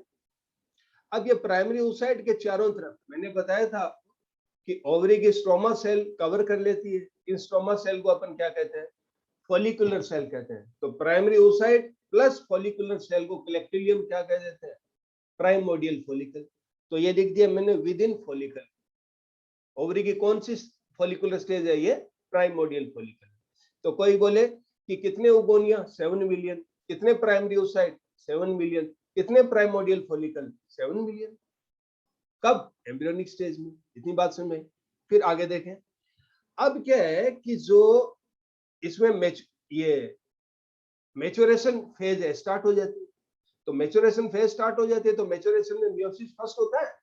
अब ये प्राइमरी oocyte के चारों तरफ मैंने बताया था आपको कि ओवरी की स्ट्रोमा सेल कवर कर लेती है। इन स्ट्रोमा सेल को अपन क्या कहते हैं? फॉलिकुलर सेल कहते हैं। तो primary oocyte plus follicular cell को कलेक्टिवली हम क्या कह देते हैं? Primordial follicle. तो ये लिख दिया मैंने विद इन फॉलिकल। ओवरी की कौन सी फॉलिकुलर स्टेज है? ये प्राइमोडियल फॉलिकल। तो कोई बोले कि कितने ओगोनिया? 7 मिलियन। कितने प्राइमरी oocyte? 7 मिलियन। कितने प्राइमोडियल फॉलिकल? 7 मिलियन। कब? एम्ब्रियोनिक स्टेज में। इतनी बात समझ में? फिर आगे देखें। अब क्या है कि जो इसमें ये मैच्योरेशन फेज है, स्टार्ट हो जाती है। तो मैच्योरेशन फेज स्टार्ट हो जाती है, तो मैच्योरेशन में मियोसिस फर्स्ट होता है।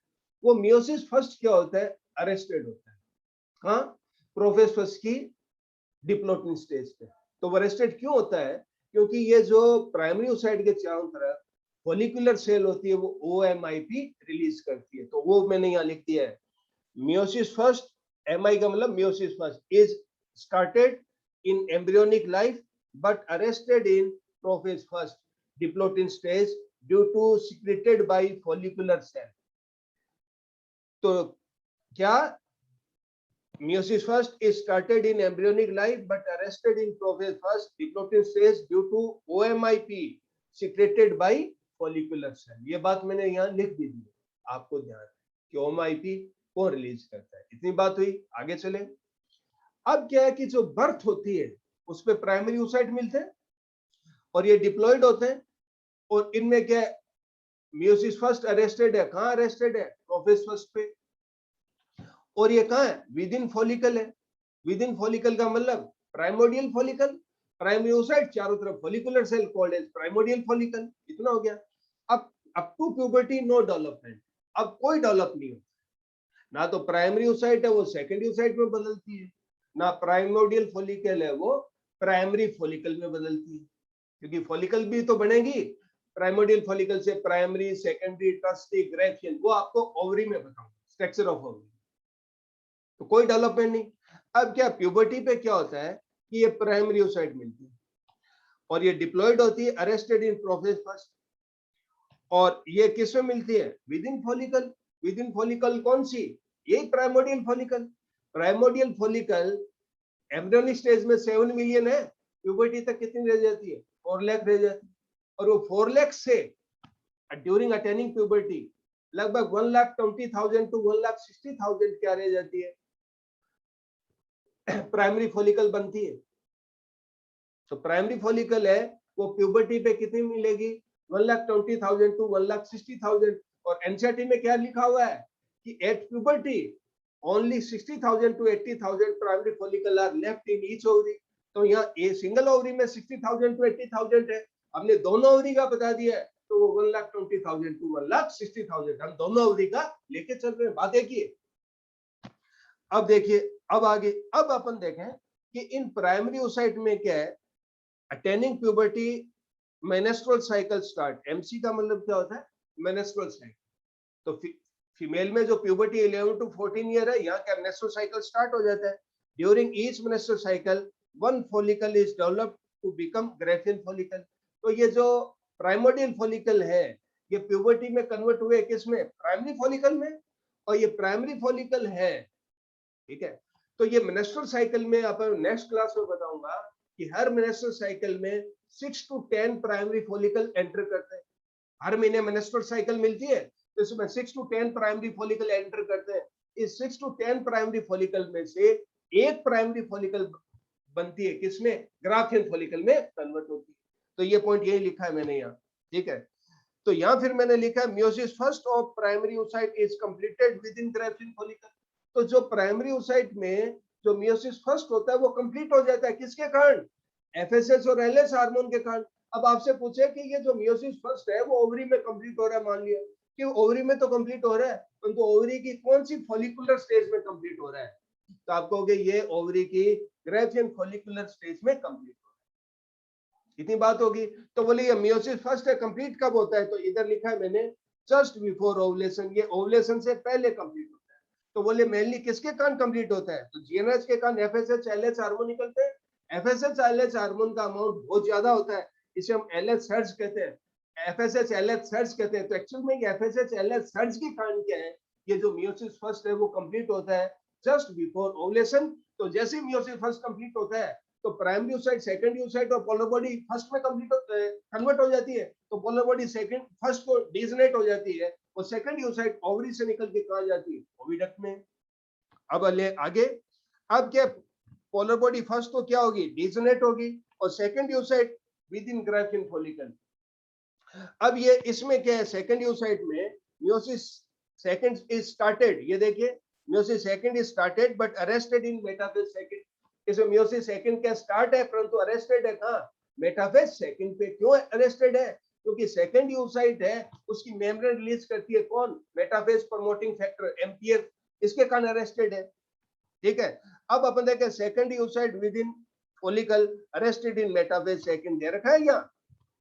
वो मियोसिस फर्स्ट क्या होता है? अरेस्टेड होता है। हाँ, प्रोफेज फर्स्ट की डिप्लोटिन स्टेज पे। तो वो अरेस्टेड क्यों होता है? क्योंकि ये जो प्राइमरी oocyte के चारों तरफ फॉलिकुलर सेल होती है वो OMIP रिलीज करती है। तो वो मैंने यहाँ लिख दिया है, मियोसिस फर्स्ट, MI का मतलब meiosis first is started in embryonic life but arrested in prophase first diplotene stage due to secreted by follicular cell. तो क्या? Meiosis first is started in embryonic life but arrested in prophase first developing stage due to OMIP secreted by follicular cell। ये बात मैंने यहाँ लिख दी है, आपको ध्यान है कि OMIP कौन रिलीज करता है। इतनी बात हुई, आगे चले। अब क्या है कि जो बर्थ होती है उस पे प्राइमरी oocyte मिलते हैं और ये डिप्लॉइड होते हैं, और इनमें क्या है? मियोसिस फर्स्ट अरेस्टेड है। कहाँ अरेस्टेड है? प्रोफेज फर्स्ट पे। और ये कहाँ है? विद इन फॉलिकल है। विद इन फॉलिकल का मतलब प्राइमोडियल फॉलिकल। प्राइमरी oocyte चारों तरफ follicular cell called as primordial follicle. इतना हो गया। अब up to puberty no development. अब कोई डेवलप नहीं होता। ना तो प्राइमरी oocyte है वो सेकेंडरी oocyte में बदलती है, ना प्राइमोडियल फॉलिकल है वो प्राइमरी फॉलिकल में बदलती है। क्योंकि फॉलिकल भी तो बनेगी प्राइमोडियल फॉलिकल से, प्राइमरी, सेकेंडरी, टर्शियरी, ग्रेफियन, वो आपको ओवरी में बताऊंगा, स्ट्रक्चर ऑफ ओवरी। तो कोई डेवलपमेंट नहीं। अब क्या प्यूबर्टी पे क्या होता है कि ये प्राइमरी oocyte मिलती है और ये डिप्लॉइड होती है, अरेस्टेड इन प्रोफेज फर्स्ट। और ये किसमें मिलती है? Within follicle. With in follicle कौन सी? यही primordial follicle. Primordial follicle embryonic stage में 7 मिलियन है, प्यूबर्टी तक कितनी रह जाती है? 4 लाख रह जाती है। और वो 4 लाख से ड्यूरिंग अटेनिंग प्यूबर्टी लगभग 1,20,000 टू 1,60,000 क्या रह जाती है? प्राइमरी फॉलिकल बनती है। तो प्राइमरी फॉलिकल है वो प्यूबर्टी पे कितनी मिलेगी? 1,20,000 टू 1,60,000। और एनसीईआरटी में क्या लिखा हुआ है कि at puberty only 60,000 to 80,000 primary follicle are left in each ovary. तो यहाँ ए सिंगल ओवरी में 60,000 टू 80,000 है। हमने दोनों ओवरी का बता दिया है, तो वो 1,20,000 टू 1,60,000 हम दोनों ओवरी का लेके चल रहे हैं। बात देखिए। अब देखिए, अब आगे, अब अपन देखें कि इन प्राइमरी oocyte में क्या है? Attaining puberty, menstrual cycle start. MC का मतलब क्या होता है? मेनेस्ट्रुअल साइकिल। तो फीमेल में जो प्यूबर्टी 11 टू 14 ईयर है, यहाँ क्या मेनेस्ट्रुअल साइकिल स्टार्ट हो जाता है। During each menstrual cycle one follicle is developed to become graafian follicle. तो ये जो प्राइमोडियल फॉलिकल है ये प्यूबर्टी में कन्वर्ट हुए किसमें? प्राइमरी फॉलिकल में। और ये प्राइमरी फॉलिकल है, ठीक है। तो ये मेनेस्ट्रुअल साइकिल में अपन नेक्स्ट क्लास में बताऊंगा कि हर मेनेस्ट्रुअल साइकिल में 6 टू 10 प्राइमरी फॉलिकल एंटर करते हैं। हर महीने मेनेस्ट्रुअल साइकिल मिलती है, तो इसमें 6 टू 10 प्राइमरी फॉलिकल एंटर करते हैं। इस 6 टू 10 प्राइमरी फॉलिकल में से एक प्राइमरी फॉलिकल बनती है किसमें? ग्राफियन फॉलिकल में कन्वर्ट होती है। तो ये पॉइंट यही लिखा है मैंने यहाँ, ठीक है। तो यहाँ फिर मैंने लिखा है meiosis first of primary oocyte is completed with in Graafian follicle. तो जो प्राइमरी oocyte में जो मियोसिस फर्स्ट होता है वो कंप्लीट हो जाता है किसके कारण? एफएसएच और एलएस हार्मोन के कारण। अब आपसे पूछे कि ये जो मियोसिस फर्स्ट है वो ओवरी में कंप्लीट हो रहा है, मान लिया कि ओवरी में तो कंप्लीट हो रहा है, परंतु ओवरी की कौन सी फॉलिकुलर स्टेज में कंप्लीट हो रहा है? तो आप कहोगे ये ओवरी की ग्राफियन फॉलिकुलर स्टेज में कंप्लीट हो रहा है। इतनी बात होगी। तो बोले ये मियोसिस फर्स्ट है, कंप्लीट कब होता है? तो इधर लिखा है मैंने जस्ट बिफोर ओवुलेशन, ये ओवुलेशन से पहले कंप्लीट होता है। तो बोले मेनली किसके कारण कंप्लीट होता है? तो जीएनएच के कारण एफएसएच एलएच हार्मोन निकलते हैं। एफएसएच एलएच हार्मोन का अमाउंट बहुत ज्यादा होता है, इसे हम एलएच सर्ज कहते हैं, एफएसएच एलएच सर्ज कहते हैं। तो एक्चुअल में ये एफएसएच एलएच सर्ज के कारण क्या है? ये जो मियोसिस फर्स्ट है वो कंप्लीट होता है जस्ट बिफोर ओवुलेशन। तो जैसे मियोसिस फर्स्ट कंप्लीट होता है तो प्राइमरी oocyte, सेकेंडरी oocyte और पोलर बॉडी फर्स्ट में कन्वर्ट हो जाती है। तो पोलर बॉडी सेकंड फर्स्ट को डीजनेट हो जाती है और सेकेंडरी oocyte ओवरी से निकल के कहा जाती है? ओविडक्ट में। अब ले आगे, अब क्या, पोलर बॉडी फर्स्ट तो क्या होगी? डीजनेट होगी और secondary oocyte with in graphene follicle. अब ये इसमें क्या है? सेकेंडरी oocyte में मियोसिस सेकंड इज स्टार्टेड, ये देखिए meiosis second is started but arrested in metaphase second. इसमें मियोसिस सेकंड का स्टार्ट है परंतु अरेस्टेड है कहां? मेटाफेज सेकंड पे। क्यों अरेस्टेड है? क्योंकि सेकंड oocyte है उसकी मेम्ब्रेन रिलीज करती है कौन? मेटाफेज प्रमोटिंग फैक्टर एमपीएफ, इसके कारण अरेस्टेड है। ठीक है, अब अपन देखें second oocyte within follicle arrested in metaphase second दे रखा है यहाँ।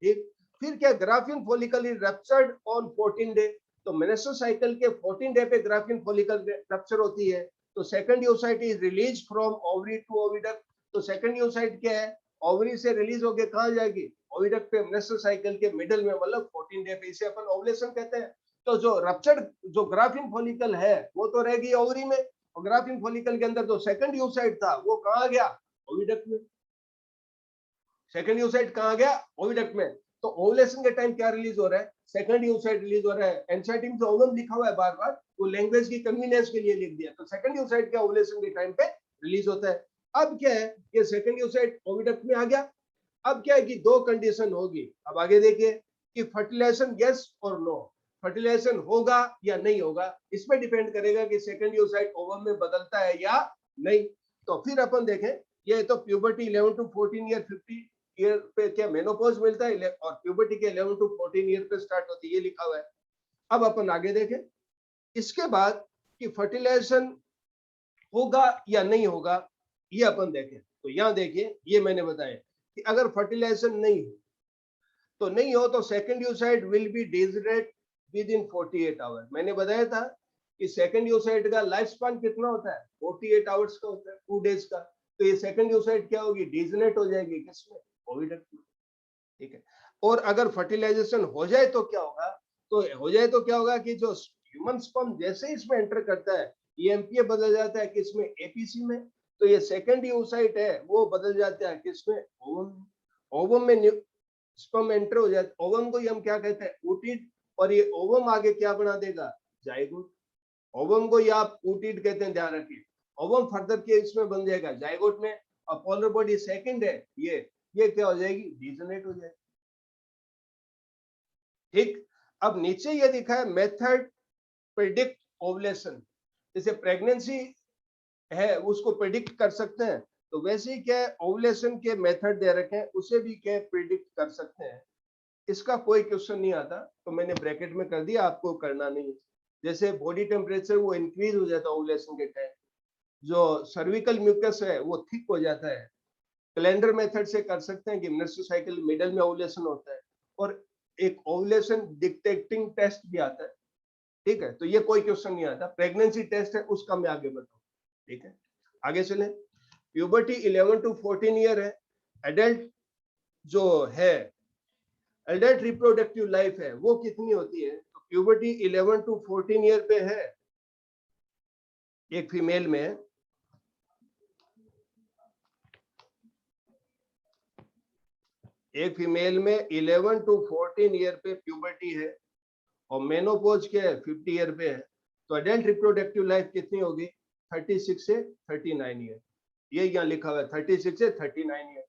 ठीक, फिर क्या? Graafian follicle is ruptured on 14 day. तो मेनेस्ट्रुअल साइकिल के 14 डे पे ग्राफिन फॉलिकल रप्चर होती है। तो second oocyte is release from ovary to oviduct. तो सेकंड oocyte क्या है? ओवरी से रिलीज होके कहां जाएगी? ओविडक्ट पे, मेनेस्ट्रुअल साइकिल के मिडिल में, मतलब 14 डे पे। इसे अपन ओवुलेशन कहते हैं। तो जो रप्चर्ड जो ग्राफिन फॉलिकल है वो तो रहेगी ओवरी में, और ग्राफिन फॉलिकल के अंदर जो सेकंड oocyte था वो कहां गया? ओविडक्ट में। सेकंड oocyte कहां गया? ओविडक्ट में। तो ओवुलेशन के टाइम क्या रिलीज हो रहा है? सेकंड oocyte रिलीज हो रहा है। एनसीईआरटी में जो ओवम लिखा हुआ है बार बार, वो लैंग्वेज की कन्वीनियंस के लिए लिख दिया। तो सेकंड oocyte क्या ओवुलेशन के टाइम पे रिलीज होता है। अब क्या है? ये सेकंड oocyte ओविडक्ट में आ गया। अब क्या है कि दो कंडीशन होगी। अब आगे देखिए कि फर्टिलाइजेशन यस और नो, फर्टिलाइजेशन होगा या नहीं होगा, इसमें डिपेंड करेगा कि सेकंड oocyte ओवम में बदलता है या नहीं। तो फिर अपन देखें, ये तो प्यूबर्टी 11 टू 14 ईयर, 50 ईयर पे क्या मेनोपॉज मिलता है, और प्यूबर्टी के 11 टू 14 ईयर पे स्टार्ट होती है, ये लिखा हुआ है। अब अपन आगे देखें इसके बाद कि फर्टिलाइजेशन होगा या नहीं होगा, ये अपन देखें। तो यहां देखिए, ये मैंने बताया कि अगर फर्टिलाइजेशन नहीं हो तो नहीं हो तो second oocyte will be degenerate within 48 hour. मैंने बताया था कि सेकंड oocyte का लाइफ स्पान कितना होता है? 48 आवर्स का होता है, 2 डेज का। तो ये सेकंड oocyte क्या होगी? डिजनेट हो जाएगी किसमें? ओविडक्ट में। ठीक है, और अगर फर्टिलाइजेशन हो जाए तो क्या होगा? तो हो जाए तो क्या होगा कि जो ह्यूमन स्पर्म जैसे इसमें एंटर करता है, ईएमपीए बदल जाता है किसमें? एपीसी में। तो ये सेकंड oocyte है वो बदल जाता है किसमें? ओवम। ओवम में स्पर्म एंटर हो जाए, ओवम को ही हम क्या कहते हैं? ऊटिड। और ये ओवम आगे क्या बना देगा? जाइगोट। ओवम को ही आप ऊटिड कहते हैं, ध्यान रखिए। ओवम फर्दर के इसमें बन जाएगा जाइगोट में, और पोलर बॉडी सेकंड है ये क्या हो जाएगी? डीजनेट हो जाएगी। ठीक, अब नीचे ये दिखा है मेथड प्रिडिक्ट ओवुलेशन। जैसे प्रेगनेंसी है उसको प्रिडिक्ट कर सकते हैं, तो वैसे ही क्या है, ओवुलेशन के मेथड दे रखे हैं उसे भी क्या प्रिडिक्ट कर सकते हैं। इसका कोई क्वेश्चन नहीं आता, तो मैंने ब्रैकेट में कर दिया, आपको करना नहीं है। जैसे बॉडी टेम्परेचर वो इंक्रीज हो जाता है ओवुलेशन के टाइम, जो सर्विकल म्यूकस है वो थिक हो जाता है। कैलेंडर मेथड से कर सकते हैं कि मेंस्ट्रुअल साइकिल मिडल में ओवुलेशन होता है, और एक ओवुलेशन डिटेक्टिंग टेस्ट भी आता है। ठीक है, तो ये कोई क्वेश्चन नहीं आता। प्रेगनेंसी टेस्ट है उसका मैं आगे बताऊं। ठीक है, आगे चले। प्यूबर्टी 11 टू 14 ईयर है। एडल्ट जो है, एडल्ट रिप्रोडक्टिव लाइफ है वो कितनी होती है? तो प्यूबर्टी 11 टू 14 ईयर पे है एक फीमेल में। एक फीमेल में 11 टू 14 ईयर पे प्यूबर्टी है, और मेनोपॉज क्या है? 50 ईयर पे है। तो एडल्ट रिप्रोडक्टिव लाइफ कितनी होगी? 36 से 39 ईयर। ये यहाँ लिखा हुआ है 36 से 39 ईयर।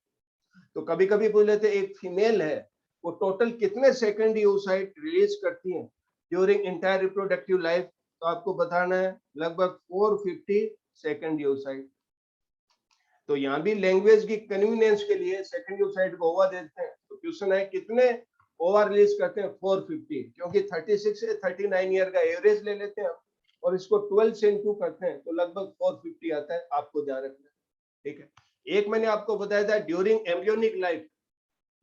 तो कभी कभी पूछ लेते एक फीमेल है वो टोटल कितने सेकेंडरी oocyte रिलीज करती है ड्यूरिंग इंटायर रिप्रोडक्टिव लाइफ? तो आपको बताना है लगभग 450 सेकेंडरी oocyte। तो यहाँ भी लैंग्वेज की कन्वीनियंस के लिए सेकेंडरी oocyte को ओवा देते हैं। तो क्वेश्चन है कितने ओवा रिलीज करते हैं? 450, क्योंकि 36 से 39 ईयर का एवरेज ले लेते हैं हम, और इसको 12 से इंटू करते हैं तो लगभग 450 आता है, आपको ध्यान रखना है। ठीक है, एक मैंने आपको बताया था ड्यूरिंग एम्ब्रियोनिक लाइफ,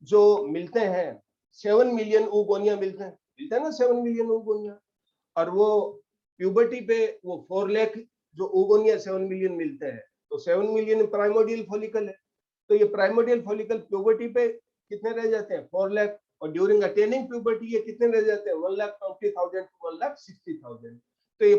जो मिलते हैं 7 मिलियन oogonia मिलते हैं ना 7 मिलियन oogonia, और वो प्यूबर्टी पे वो 4 लाख जो oogonia 7 मिलियन मिलते हैं, तो 7 मिलियन प्राइमोडियल फॉलिकल है, तो ये प्राइमोडियल फॉलिकल प्यूबर्टी पे कितने रह जाते हैं 4 लाख, और ड्यूरिंग अटेनिंग प्यूबर्टी ये कितने रह जाते हैं 1,20,000 to 1,60,000। तो ये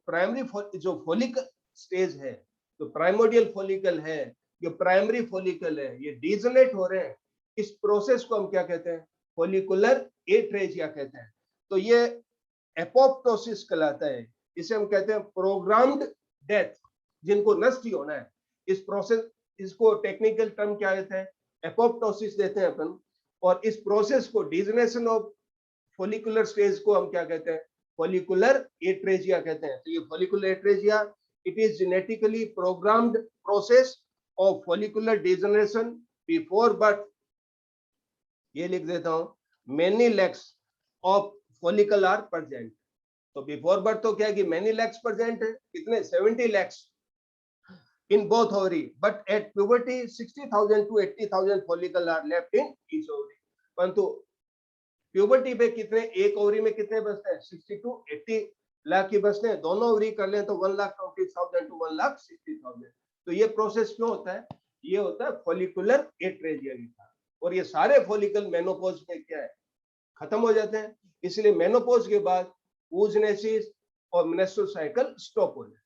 प्राइमरी जो फॉलिकल स्टेज है, तो प्राइमोडियल फॉलिकल है, ये प्राइमरी फॉलिकल है, ये डीजनरेट हो रहे हैं, इस प्रोसेस को हम क्या कहते हैं फॉलिकुलर एट्रेजिया कहते हैं। तो ये एपोप्टोसिस कहलाता है, इसे हम कहते हैं प्रोग्राम्ड डेथ, जिनको नष्ट ही होना है। इस प्रोसेस, इसको टेक्निकल टर्म क्या कहते हैं एपोप्टोसिस देते हैं अपन, और इस प्रोसेस को डिजनेशन ऑफ फॉलिकुलर स्टेज को हम क्या कहते हैं फॉलिकुलर एट्रेजिया कहते हैं। तो ये follicular atresia it is genetically programmed process of follicular degeneration before birth. ये लिख देता हूं many lakhs of follicle are present. तो बिफोर बर्थ तो क्या है कि मेनी लैक्स प्रेजेंट है, कितने 70 lakhs in both ovary, but at puberty 60,000 to 80,000 follicle are left in each ovary। परंतु प्यूबर्टी पे कितने एक ओवरी में कितने बचते हैं 60 to 80 लाख की बचते हैं, दोनों ओवरी कर लें तो 1,20,000 to 1,60,000। तो ये प्रोसेस क्यों होता है, ये होता है फॉलिकुलर एट्रेजिया का, और ये सारे फॉलिकल मेनोपॉज में क्या है खत्म हो जाते हैं, इसलिए मेनोपॉज के बाद oogenesis और मेंस्ट्रुअल साइकिल स्टॉप हो जाए।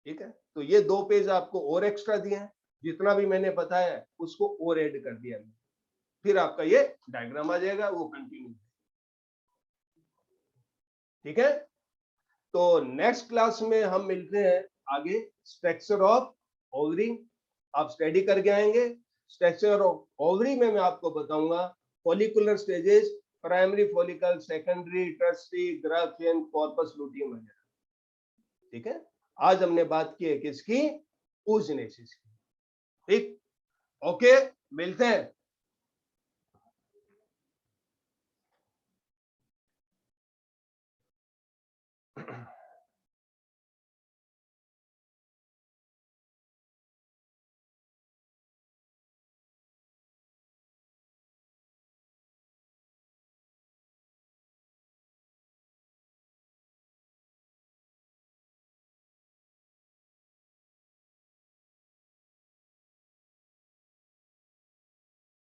ठीक है, तो ये 2 पेज आपको और एक्स्ट्रा दिए हैं, जितना भी मैंने बताया उसको और ऐड कर दिया, फिर आपका ये डायग्राम आ जाएगा, वो कंटिन्यू। ठीक है, तो नेक्स्ट क्लास में हम मिलते हैं आगे स्ट्रक्चर ऑफ ओवरी, आप स्टडी करके आएंगे। स्ट्रक्चर ऑफ ओवरी में मैं आपको बताऊंगा follicular stages, primary follicle, secondary, tertiary, Graafian, corpus luteum वगैरह। ठीक है, आज हमने बात की है किसकी oogenesis की। ठीक, ओके, मिलते हैं।